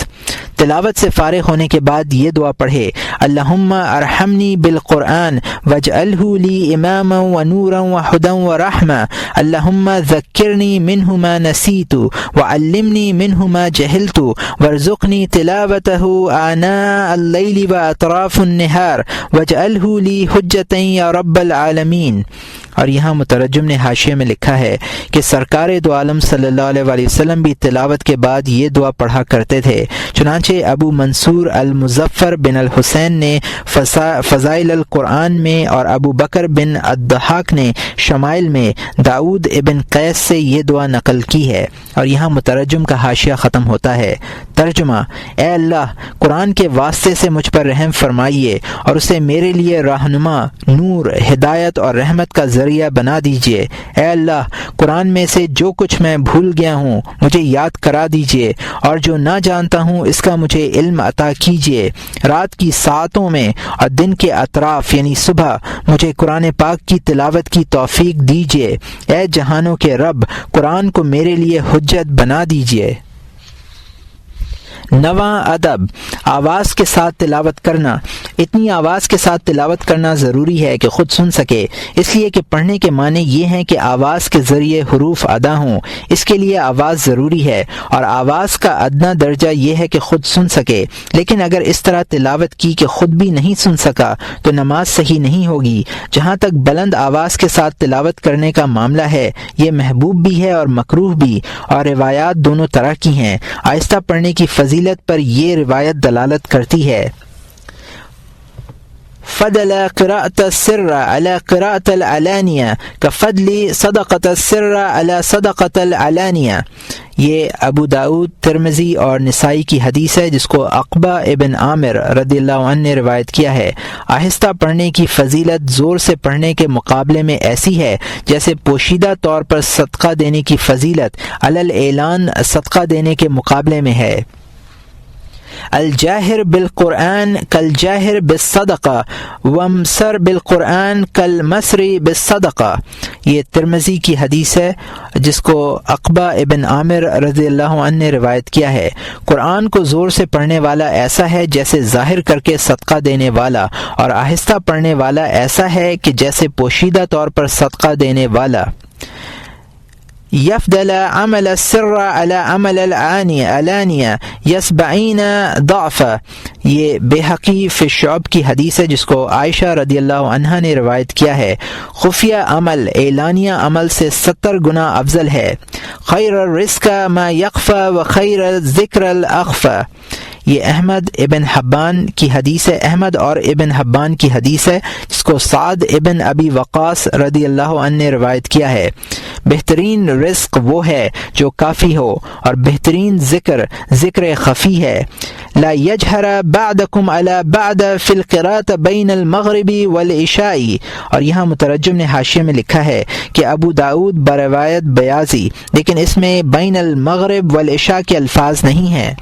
تلاوت سے فارغ ہونے کے بعد یہ دعا پڑھے، اللہم ارحمنی بالقرآن واجعلہ لی اماما ونورا وہدی ورحمہ، اللہم ذکرنی منہ ما نسیت وعلمنی منہ ما جہلت وارزقنی تلاوتہ آناء اللیل واطراف النہار واجعلہ لی حجتا یا رب العالمین۔ اور یہاں مترجم نے حاشیے میں لکھا ہے کہ سرکار دو عالم صلی اللہ علیہ وآلہ وسلم بھی تلاوت کے بعد یہ دعا پڑھا کرتے تھے۔ چنانچہ ابو منصور المظفر بن الحسین نے فضائل القرآن میں اور ابو بکر بن الضحاک نے شمائل میں داؤد ابن قیس سے یہ دعا نقل کی ہے۔ اور یہاں مترجم کا حاشیہ ختم ہوتا ہے۔ ترجمہ: اے اللہ قرآن کے واسطے سے مجھ پر رحم فرمائیے اور اسے میرے لیے رہنما، نور، ہدایت اور رحمت کا ذریعہ بنا دیجیے۔ اے اللہ قرآن میں سے جو کچھ میں بھول گیا ہوں مجھے یاد کرا دیجیے، اور جو نہ جانتا ہوں اس کا مجھے علم عطا کیجیے۔ رات کی ساعتوں میں اور دن کے اطراف یعنی صبح مجھے قرآن پاک کی تلاوت کی توفیق دیجیے۔ اے جہانوں کے رب قرآن کو میرے لیے حجت بنا دیجیے۔ نواں ادب، آواز کے ساتھ تلاوت کرنا۔ اتنی آواز کے ساتھ تلاوت کرنا ضروری ہے کہ خود سن سکے، اس لیے کہ پڑھنے کے معنی یہ ہیں کہ آواز کے ذریعے حروف ادا ہوں۔ اس کے لیے آواز ضروری ہے، اور آواز کا ادنا درجہ یہ ہے کہ خود سن سکے۔ لیکن اگر اس طرح تلاوت کی کہ خود بھی نہیں سن سکا تو نماز صحیح نہیں ہوگی۔ جہاں تک بلند آواز کے ساتھ تلاوت کرنے کا معاملہ ہے، یہ محبوب بھی ہے اور مکروہ بھی، اور روایات دونوں طرح کی ہیں۔ آہستہ پڑھنے کی فضیلت پر یہ روایت دلالت کرتی ہے۔ فضل قراءة السر على قراءة العلانية كفضل صدقة السر على صدقة العلانية۔ یہ ابو داؤد، ترمذی اور نسائی کی حدیث ہے جس کو عقبہ ابن عامر رضی اللہ عنہ نے روایت کیا ہے۔ آہستہ پڑھنے کی فضیلت زور سے پڑھنے کے مقابلے میں ایسی ہے جیسے پوشیدہ طور پر صدقہ دینے کی فضیلت علی الاعلان صدقہ دینے کے مقابلے میں ہے۔ الجاہر بالقرآن کالجاہر بالصدقہ ومسر بالقرآن کالمسر بالصدقہ۔ یہ ترمذی کی حدیث ہے جس کو عقبہ ابن عامر رضی اللہ عنہ نے روایت کیا ہے۔ قرآن کو زور سے پڑھنے والا ایسا ہے جیسے ظاہر کر کے صدقہ دینے والا، اور آہستہ پڑھنے والا ایسا ہے کہ جیسے پوشیدہ طور پر صدقہ دینے والا۔ يفضل عمل السر على عمل العلانية يسبعين ضعفا۔ یہ بحقی فی الشعب کی حدیث ہے جس کو عائشہ رضی اللہ عنہا نے روایت کیا ہے۔ خفیہ عمل اعلانیہ عمل سے 70 گنا افضل ہے۔ خیر الرزق ما يخفى وخیر الذکر الاخفى۔ یہ احمد ابن حبان کی حدیث ہے، احمد اور ابن حبان کی حدیث ہے جس کو سعد ابن ابی وقاص رضی اللہ عنہ نے روایت کیا ہے۔ بہترین رزق وہ ہے جو کافی ہو، اور بہترین ذکر خفی ہے۔ لا یجہر بعدکم علی بعد فی القراءۃ بین المغرب والعشاء۔ اور یہاں مترجم نے حاشیے میں لکھا ہے کہ ابو داؤد بروایت بیاضی، لیکن اس میں بین المغرب والعشاء کے الفاظ نہیں ہیں۔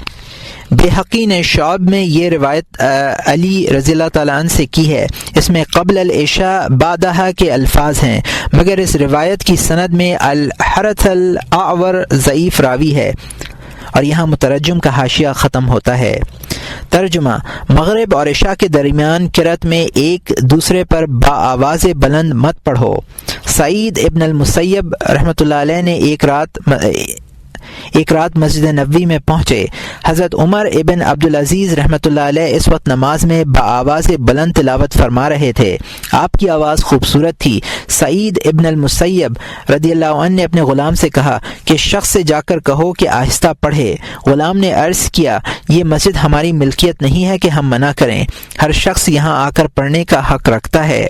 بحقی نے شعب میں یہ روایت علی رضی اللہ تعالیٰ عنہ سے کی ہے، اس میں قبل العشاء بعدہا کے الفاظ ہیں، مگر اس روایت کی سند میں الحرث الاعور ضعیف راوی ہے۔ اور یہاں مترجم کا حاشیہ ختم ہوتا ہے۔ ترجمہ: مغرب اور عشاء کے درمیان قرأت میں ایک دوسرے پر بآواز بلند مت پڑھو۔ سعید ابن المسیب رحمۃ اللہ علیہ نے ایک رات مسجد نبوی میں پہنچے۔ حضرت عمر ابن عبدالعزیز رحمۃ اللہ علیہ اس وقت نماز میں بآواز بلند تلاوت فرما رہے تھے۔ آپ کی آواز خوبصورت تھی۔ سعید ابن المسیب رضی اللہ عنہ نے اپنے غلام سے کہا کہ شخص سے جا کر کہو کہ آہستہ پڑھے۔ غلام نے عرض کیا، یہ مسجد ہماری ملکیت نہیں ہے کہ ہم منع کریں، ہر شخص یہاں آ کر پڑھنے کا حق رکھتا ہے۔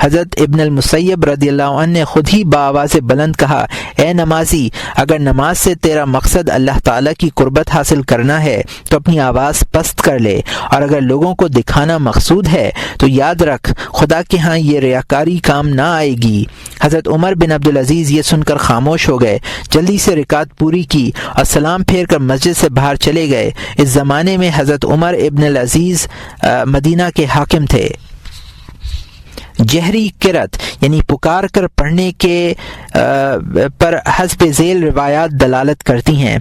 حضرت ابن المسیب رضی اللہ عنہ نے خود ہی بآواز بلند کہا، اے نمازی، اگر نماز سے تیرا مقصد اللہ تعالیٰ کی قربت حاصل کرنا ہے تو اپنی آواز پست کر لے، اور اگر لوگوں کو دکھانا مقصود ہے تو یاد رکھ خدا کے ہاں یہ ریاکاری کام نہ آئے گی۔ حضرت عمر بن عبدالعزیز یہ سن کر خاموش ہو گئے، جلدی سے رکعت پوری کی اور سلام پھیر کر مسجد سے باہر چلے گئے۔ اس زمانے میں حضرت عمر ابن العزیز مدینہ کے حاکم تھے۔ جہری قرأت یعنی پکار کر پڑھنے کے پر حسب ذیل روایات دلالت کرتی ہیں۔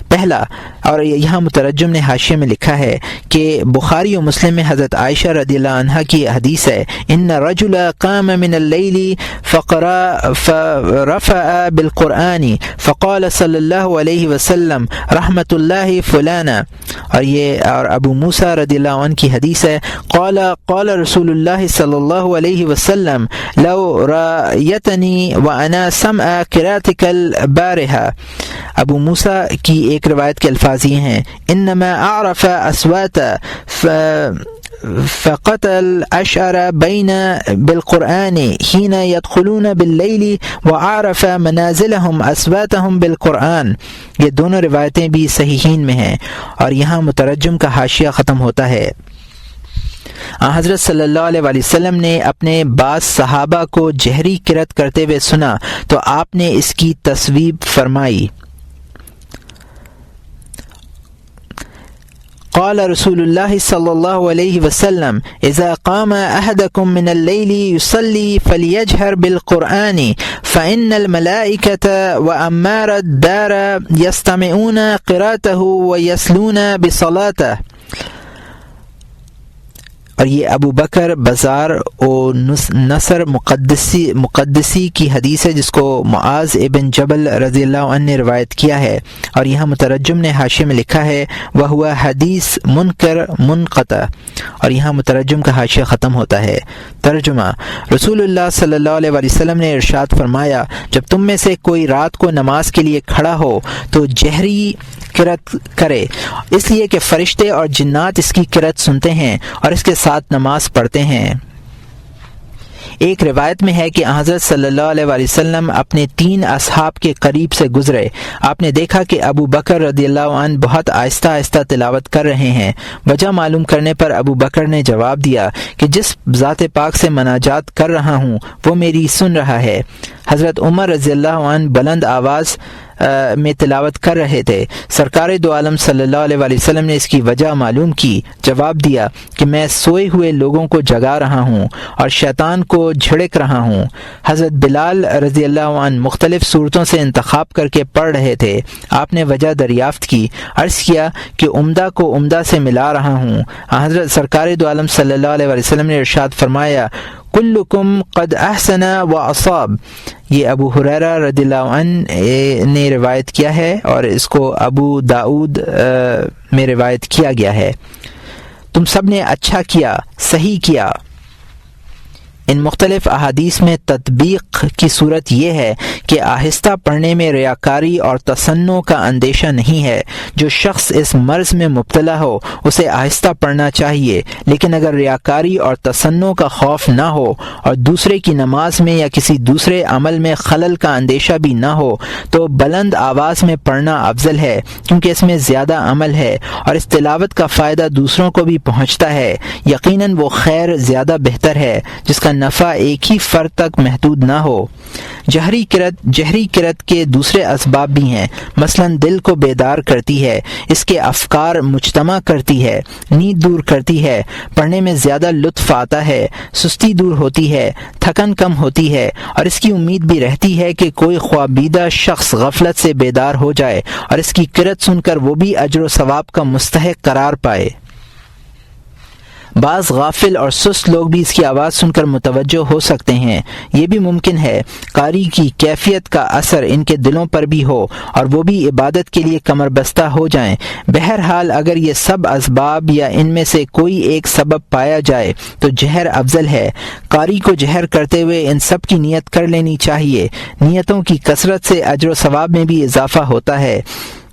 پہلا، اور یہاں مترجم نے حاشیے میں لکھا ہے کہ بخاری و مسلم میں حضرت عائشہ رضی اللہ عنہا کی حدیث ہے، ان رجل قام من اللیل فرفع بالقرآن فقال صلی اللہ علیہ وسلم رحمت اللہ فلانا، اور ابو موسیٰ رضی اللہ عنہ کی حدیث ہے، قال رسول اللہ صلی اللہ علیہ وسلم لو رایتنی وانا سمع قراتک البارحہ۔ ابو موسیٰ کی ایک روایت کے الفاظ یہ ہیں، انما اعرف اصوات فقتل اشعر بین بالقرآن حين يدخلون باللیل وعرف منازلهم اصواتهم بالقرآن۔ یہ دونوں روایتیں بھی صحیحین میں ہیں۔ اور یہاں مترجم کا حاشیہ ختم ہوتا ہے۔ حضرت صلی اللہ علیہ وسلم نے اپنے بعض صحابہ کو جہری قرأت کرتے ہوئے سنا تو آپ نے اس کی تصویب فرمائی۔ قال رسول اللہ صلی اللہ علیہ وسلم اذا قام احدکم من اللیل یصلی فلیجہر بالقرآن فإن الملائکة وأمار الدار یستمعون قراءته ویسلون بصلاته۔ اور یہ ابو بکر بزار و نصر مقدسی کی حدیث ہے جس کو معاذ ابن جبل رضی اللہ عنہ نے روایت کیا ہے۔ اور یہاں مترجم نے حاشیے میں لکھا ہے وہو حدیث منکر منقطع، اور یہاں مترجم کا حاشیہ ختم ہوتا ہے۔ ترجمہ، رسول اللہ صلی اللہ علیہ وسلم نے ارشاد فرمایا، جب تم میں سے کوئی رات کو نماز کے لیے کھڑا ہو تو جہری قرأت کرے، اس لیے کہ فرشتے اور جنات اس کی قرأت سنتے ہیں اور اس کے ساتھ نماز پڑھتے ہیں۔ ایک روایت میں ہے کہ حضرت صلی اللہ علیہ وسلم اپنے 3 اصحاب کے قریب سے گزرے، آپ نے دیکھا کہ ابو بکر رضی اللہ عنہ بہت آہستہ آہستہ تلاوت کر رہے ہیں۔ وجہ معلوم کرنے پر ابو بکر نے جواب دیا کہ جس ذات پاک سے مناجات کر رہا ہوں وہ میری سن رہا ہے۔ حضرت عمر رضی اللہ عنہ بلند آواز میں تلاوت کر رہے تھے۔ سرکار دو عالم صلی اللہ علیہ وسلم نے اس کی وجہ معلوم کی، جواب دیا کہ میں سوئے ہوئے لوگوں کو جگا رہا ہوں اور شیطان کو جھڑک رہا ہوں۔ حضرت بلال رضی اللہ عنہ مختلف صورتوں سے انتخاب کر کے پڑھ رہے تھے۔ آپ نے وجہ دریافت کی، عرض کیا کہ عمدہ کو عمدہ سے ملا رہا ہوں۔ حضرت سرکار دو عالم صلی اللہ علیہ وسلم نے ارشاد فرمایا کلکم قد احسن و اصاب۔ یہ ابو ہریرہ رضی اللہ عنہ نے روایت کیا ہے اور اس کو ابو داؤد میں روایت کیا گیا ہے۔ تم سب نے اچھا کیا، صحیح کیا۔ ان مختلف احادیث میں تطبیق کی صورت یہ ہے کہ آہستہ پڑھنے میں ریاکاری اور تصنع کا اندیشہ نہیں ہے۔ جو شخص اس مرض میں مبتلا ہو اسے آہستہ پڑھنا چاہیے، لیکن اگر ریاکاری اور تصنع کا خوف نہ ہو اور دوسرے کی نماز میں یا کسی دوسرے عمل میں خلل کا اندیشہ بھی نہ ہو تو بلند آواز میں پڑھنا افضل ہے، کیونکہ اس میں زیادہ عمل ہے اور اس تلاوت کا فائدہ دوسروں کو بھی پہنچتا ہے۔ یقیناً وہ خیر زیادہ بہتر ہے جس کا نفع ایک ہی فرد تک محدود نہ ہو۔ جہری قرأت کے دوسرے اسباب بھی ہیں، مثلا دل کو بیدار کرتی ہے، اس کے افکار مجتمع کرتی ہے، نیند دور کرتی ہے، پڑھنے میں زیادہ لطف آتا ہے، سستی دور ہوتی ہے، تھکن کم ہوتی ہے، اور اس کی امید بھی رہتی ہے کہ کوئی خوابیدہ شخص غفلت سے بیدار ہو جائے اور اس کی قرأت سن کر وہ بھی اجر و ثواب کا مستحق قرار پائے۔ بعض غافل اور سست لوگ بھی اس کی آواز سن کر متوجہ ہو سکتے ہیں۔ یہ بھی ممکن ہے قاری کی کیفیت کا اثر ان کے دلوں پر بھی ہو اور وہ بھی عبادت کے لیے کمر بستہ ہو جائیں۔ بہرحال اگر یہ سب اسباب یا ان میں سے کوئی ایک سبب پایا جائے تو جہر افضل ہے۔ قاری کو جہر کرتے ہوئے ان سب کی نیت کر لینی چاہیے۔ نیتوں کی کثرت سے اجر و ثواب میں بھی اضافہ ہوتا ہے۔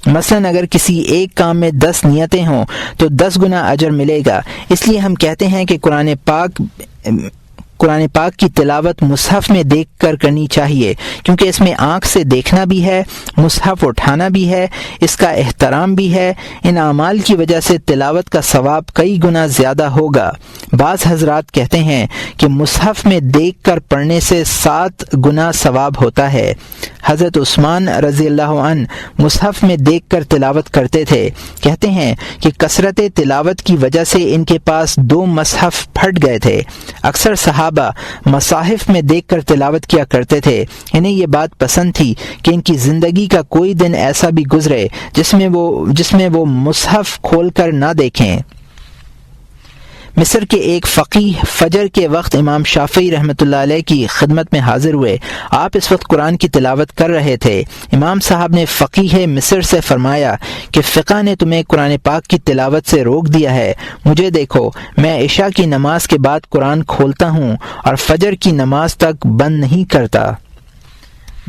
مثلا اگر کسی ایک کام میں 10 نیتیں ہوں تو 10 گنا اجر ملے گا۔ اس لیے ہم کہتے ہیں کہ قرآن پاک کی تلاوت مصحف میں دیکھ کر کرنی چاہیے، کیونکہ اس میں آنکھ سے دیکھنا بھی ہے، مصحف اٹھانا بھی ہے، اس کا احترام بھی ہے۔ ان اعمال کی وجہ سے تلاوت کا ثواب کئی گنا زیادہ ہوگا۔ بعض حضرات کہتے ہیں کہ مصحف میں دیکھ کر پڑھنے سے 7 گنا ثواب ہوتا ہے۔ حضرت عثمان رضی اللہ عنہ مصحف میں دیکھ کر تلاوت کرتے تھے۔ کہتے ہیں کہ کثرت تلاوت کی وجہ سے ان کے پاس 2 مصحف پھٹ گئے تھے۔ اکثر صحابہ مصاحف میں دیکھ کر تلاوت کیا کرتے تھے۔ انہیں یہ بات پسند تھی کہ ان کی زندگی کا کوئی دن ایسا بھی گزرے جس میں وہ مصحف کھول کر نہ دیکھیں۔ مصر کے ایک فقیہ فجر کے وقت امام شافعی رحمۃ اللہ علیہ کی خدمت میں حاضر ہوئے۔ آپ اس وقت قرآن کی تلاوت کر رہے تھے۔ امام صاحب نے فقیہ مصر سے فرمایا کہ فقہ نے تمہیں قرآن پاک کی تلاوت سے روک دیا ہے۔ مجھے دیکھو، میں عشاء کی نماز کے بعد قرآن کھولتا ہوں اور فجر کی نماز تک بند نہیں کرتا۔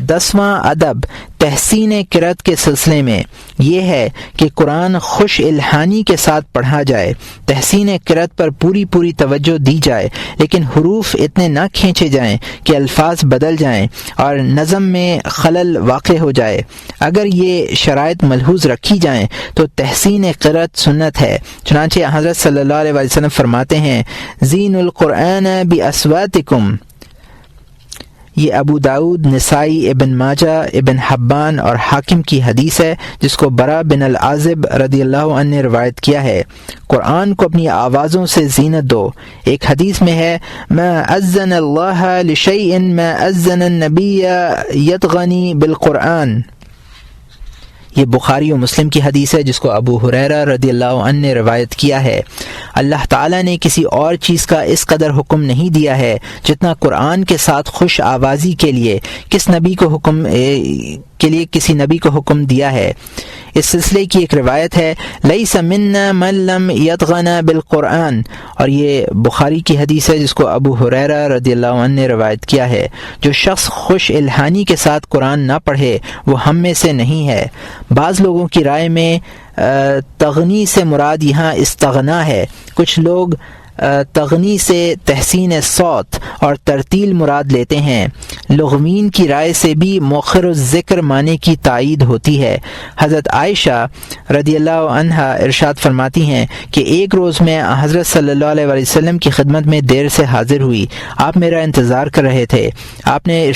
10واں ادب تحسین قرأت کے سلسلے میں یہ ہے کہ قرآن خوش الحانی کے ساتھ پڑھا جائے۔ تحسین قرأت پر پوری توجہ دی جائے، لیکن حروف اتنے نہ کھینچے جائیں کہ الفاظ بدل جائیں اور نظم میں خلل واقع ہو جائے۔ اگر یہ شرائط ملحوظ رکھی جائیں تو تحسین قرأت سنت ہے۔ چنانچہ حضرت صلی اللہ علیہ وسلم فرماتے ہیں، زین القرآن بأصواتکم۔ یہ ابو داؤد، نسائی، ابن ماجہ، ابن حبان اور حاکم کی حدیث ہے، جس کو برا بن العازب رضی اللہ عنہ نے روایت کیا ہے۔ قرآن کو اپنی آوازوں سے زینت دو۔ ایک حدیث میں ہے، ما اذن اللہ لشیء ما اذن النبی یطغنی بالقرآن۔ یہ بخاری و مسلم کی حدیث ہے، جس کو ابو ہریرہ رضی اللہ عنہ نے روایت کیا ہے۔ اللہ تعالیٰ نے کسی اور چیز کا اس قدر حکم نہیں دیا ہے جتنا قرآن کے ساتھ خوش آوازی کے لیے کسی نبی کو حکم دیا ہے۔ اس سلسلے کی ایک روایت ہے، لیس منا من لم یطغن بالقرآن، اور یہ بخاری کی حدیث ہے، جس کو ابو ہریرہ رضی اللہ عنہ نے روایت کیا ہے۔ جو شخص خوش الحانی کے ساتھ قرآن نہ پڑھے وہ ہم میں سے نہیں ہے۔ بعض لوگوں کی رائے میں تغنی سے مراد یہاں استغنا ہے۔ کچھ لوگ تغنی سے تحسین صوت اور ترتیل مراد لیتے ہیں۔ لغوین کی رائے سے بھی مؤخر الذکر معنی کی تائید ہوتی ہے۔ حضرت عائشہ رضی اللہ عنہا ارشاد فرماتی ہیں کہ ایک روز میں حضرت صلی اللہ علیہ وسلم کی خدمت میں دیر سے حاضر ہوئی۔ آپ میرا انتظار کر رہے تھے۔ آپ نے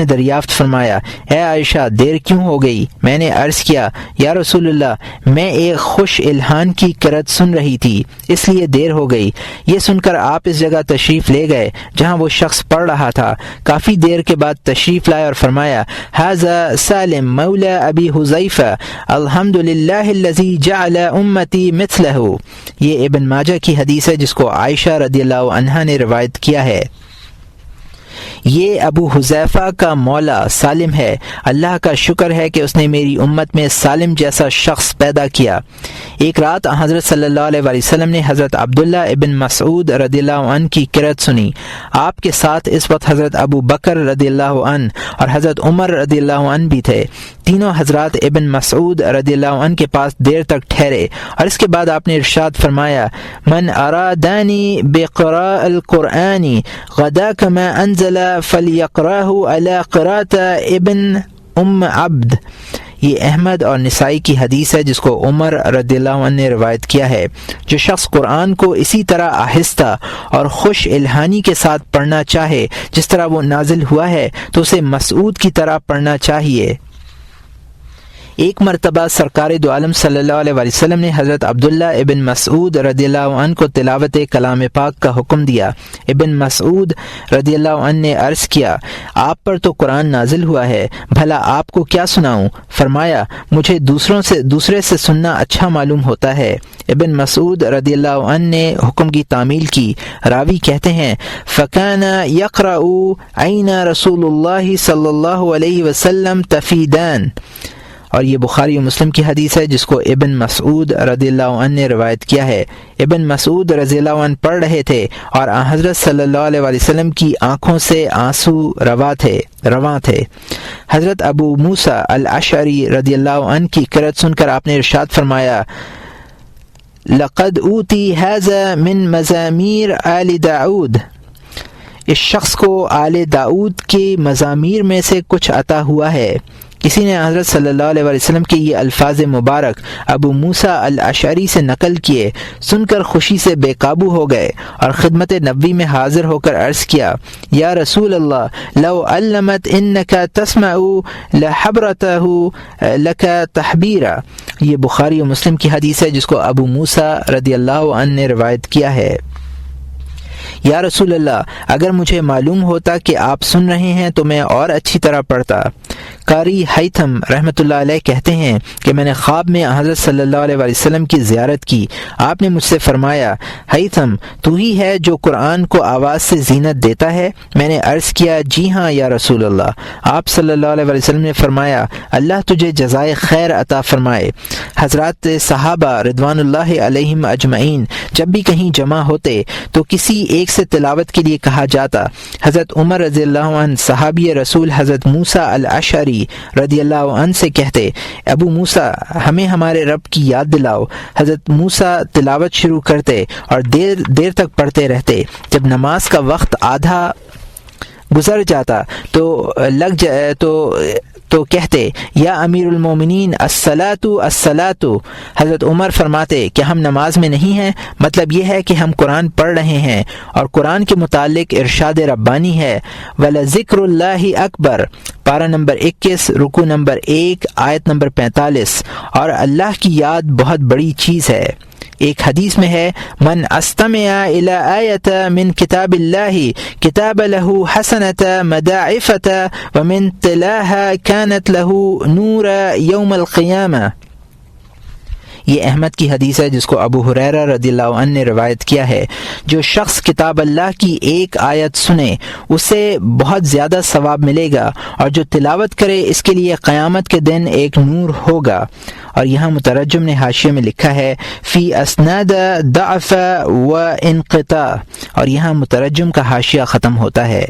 دریافت فرمایا، اے عائشہ، دیر کیوں ہو گئی؟ میں نے عرض کیا، یا رسول اللہ، میں ایک خوش الحان کی قرأت سن رہی تھی، اس لیے دیر ہو گئی۔ یہ سن کر آپ اس جگہ تشریف لے گئے جہاں وہ شخص پڑھ رہا تھا۔ کافی دیر کے بعد تشریف لائے اور فرمایا، ھذا سالم مولا ابی حذیفہ الحمدللہ الذی جعل امتی مثلہ۔ یہ ابن ماجہ کی حدیث ہے، جس کو عائشہ رضی اللہ عنہا نے روایت کیا ہے۔ یہ ابو حذیفہ کا مولا سالم ہے۔ اللہ کا شکر ہے کہ اس نے میری امت میں سالم جیسا شخص پیدا کیا۔ ایک رات حضرت صلی اللہ علیہ وسلم نے حضرت عبداللہ ابن مسعود رضی اللہ عنہ کی قرأت سنی۔ آپ کے ساتھ اس وقت حضرت ابو بکر رضی اللہ عنہ اور حضرت عمر رضی اللہ عنہ بھی تھے۔ تینوں حضرات ابن مسعود رضی اللہ عنہ کے پاس دیر تک ٹھہرے اور اس کے بعد آپ نے ارشاد فرمایا، من ارادانی بقراء القرآن غدا کما انزل فلیقراہ علی قراءۃ ابن عبد۔ یہ احمد اور نسائی کی حدیث ہے، جس کو عمر رضی اللہ عنہ نے روایت کیا ہے۔ جو شخص قرآن کو اسی طرح آہستہ اور خوش الحانی کے ساتھ پڑھنا چاہے جس طرح وہ نازل ہوا ہے، تو اسے مسعود کی طرح پڑھنا چاہیے۔ ایک مرتبہ سرکار دو عالم صلی اللہ علیہ وسلم نے حضرت عبداللہ ابن مسعود رضی اللہ عنہ کو تلاوت کلام پاک کا حکم دیا۔ ابن مسعود رضی اللہ عنہ نے عرض کیا، آپ پر تو قرآن نازل ہوا ہے، بھلا آپ کو کیا سناؤں؟ فرمایا، مجھے دوسرے سے سننا اچھا معلوم ہوتا ہے۔ ابن مسعود رضی اللہ عنہ نے حکم کی تعمیل کی۔ راوی کہتے ہیں، فَكَانَ يَقْرَأُ عَيْنَ رسول اللہ صلی اللہ علیہ وسلم تفیدان۔ اور یہ بخاری و مسلم کی حدیث ہے، جس کو ابن مسعود رضی اللہ عنہ نے روایت کیا ہے۔ ابن مسعود رضی اللہ عنہ پڑھ رہے تھے اور حضرت صلی اللہ علیہ وسلم کی آنکھوں سے آنسو رواں تھے۔ حضرت ابو موسیٰ الاشعری رضی اللہ عنہ کی قرأت سن کر آپ نے ارشاد فرمایا، لقد اوتی ھذا من مزامیر آل داؤد۔ اس شخص کو آل داؤد کے مزامیر میں سے کچھ عطا ہوا ہے۔ کسی نے حضرت صلی اللہ علیہ وسلم کے یہ الفاظ مبارک ابو موسیٰ الاشعری سے نقل کیے، سن کر خوشی سے بے قابو ہو گئے اور خدمت نبوی میں حاضر ہو کر عرض کیا، یا رسول اللہ، لو علمت انک تسمع لحبرتہ لک تحبیرا۔ یہ بخاری و مسلم کی حدیث ہے جس کو ابو موسیٰ رضی اللہ عنہ نے روایت کیا ہے۔ یا رسول اللہ، اگر مجھے معلوم ہوتا کہ آپ سن رہے ہیں تو میں اور اچھی طرح پڑھتا۔ قاری ہیثم رحمۃ اللہ علیہ کہتے ہیں کہ میں نے خواب میں حضرت صلی اللہ علیہ وسلم کی زیارت کی۔ آپ نے مجھ سے فرمایا، ہیثم، تو ہی ہے جو قرآن کو آواز سے زینت دیتا ہے؟ میں نے عرض کیا، جی ہاں یا رسول اللہ۔ آپ صلی اللہ علیہ وسلم نے فرمایا، اللہ تجھے جزائے خیر عطا فرمائے۔ حضرات صحابہ رضوان اللہ علیہم اجمعین جب بھی کہیں جمع ہوتے تو کسی ایک سے تلاوت کے لیے کہا جاتا۔ حضرت عمر رضی اللہ عنہ صحابی رسول حضرت موسیٰ الاشعری رضی اللہ عنہ سے کہتے، ابو موسیٰ، ہمیں ہمارے رب کی یاد دلاؤ۔ حضرت موسیٰ تلاوت شروع کرتے اور دیر تک پڑھتے رہتے۔ جب نماز کا وقت آدھا گزر جاتا تو کہتے، یا امیر المومنین الصلاۃ الصلاۃ۔ حضرت عمر فرماتے کہ ہم نماز میں نہیں ہیں، مطلب یہ ہے کہ ہم قرآن پڑھ رہے ہیں، اور قرآن کے متعلق ارشاد ربانی ہے، وَلَذِكْرُ اللَّهِ اکبر، پارہ نمبر 21، رکوع نمبر 1، آیت نمبر 45، اور اللہ کی یاد بہت بڑی چیز ہے۔ ایک حدیث میں ہے، من استمع الى آیت من کتاب اللہ کتاب له حسنۃ مضاعفۃ ومن تلاها كانت له نور یوم القیامہ۔ یہ احمد کی حدیث ہے جس کو ابو ہریرہ رضی اللہ عنہ نے روایت کیا ہے۔ جو شخص کتاب اللہ کی ایک آیت سنے اسے بہت زیادہ ثواب ملے گا، اور جو تلاوت کرے اس کے لیے قیامت کے دن ایک نور ہوگا۔ اور یہاں مترجم نے حاشیے میں لکھا ہے، فی اسناد ضعف و انقطاع، اور یہاں مترجم کا حاشیہ ختم ہوتا ہے۔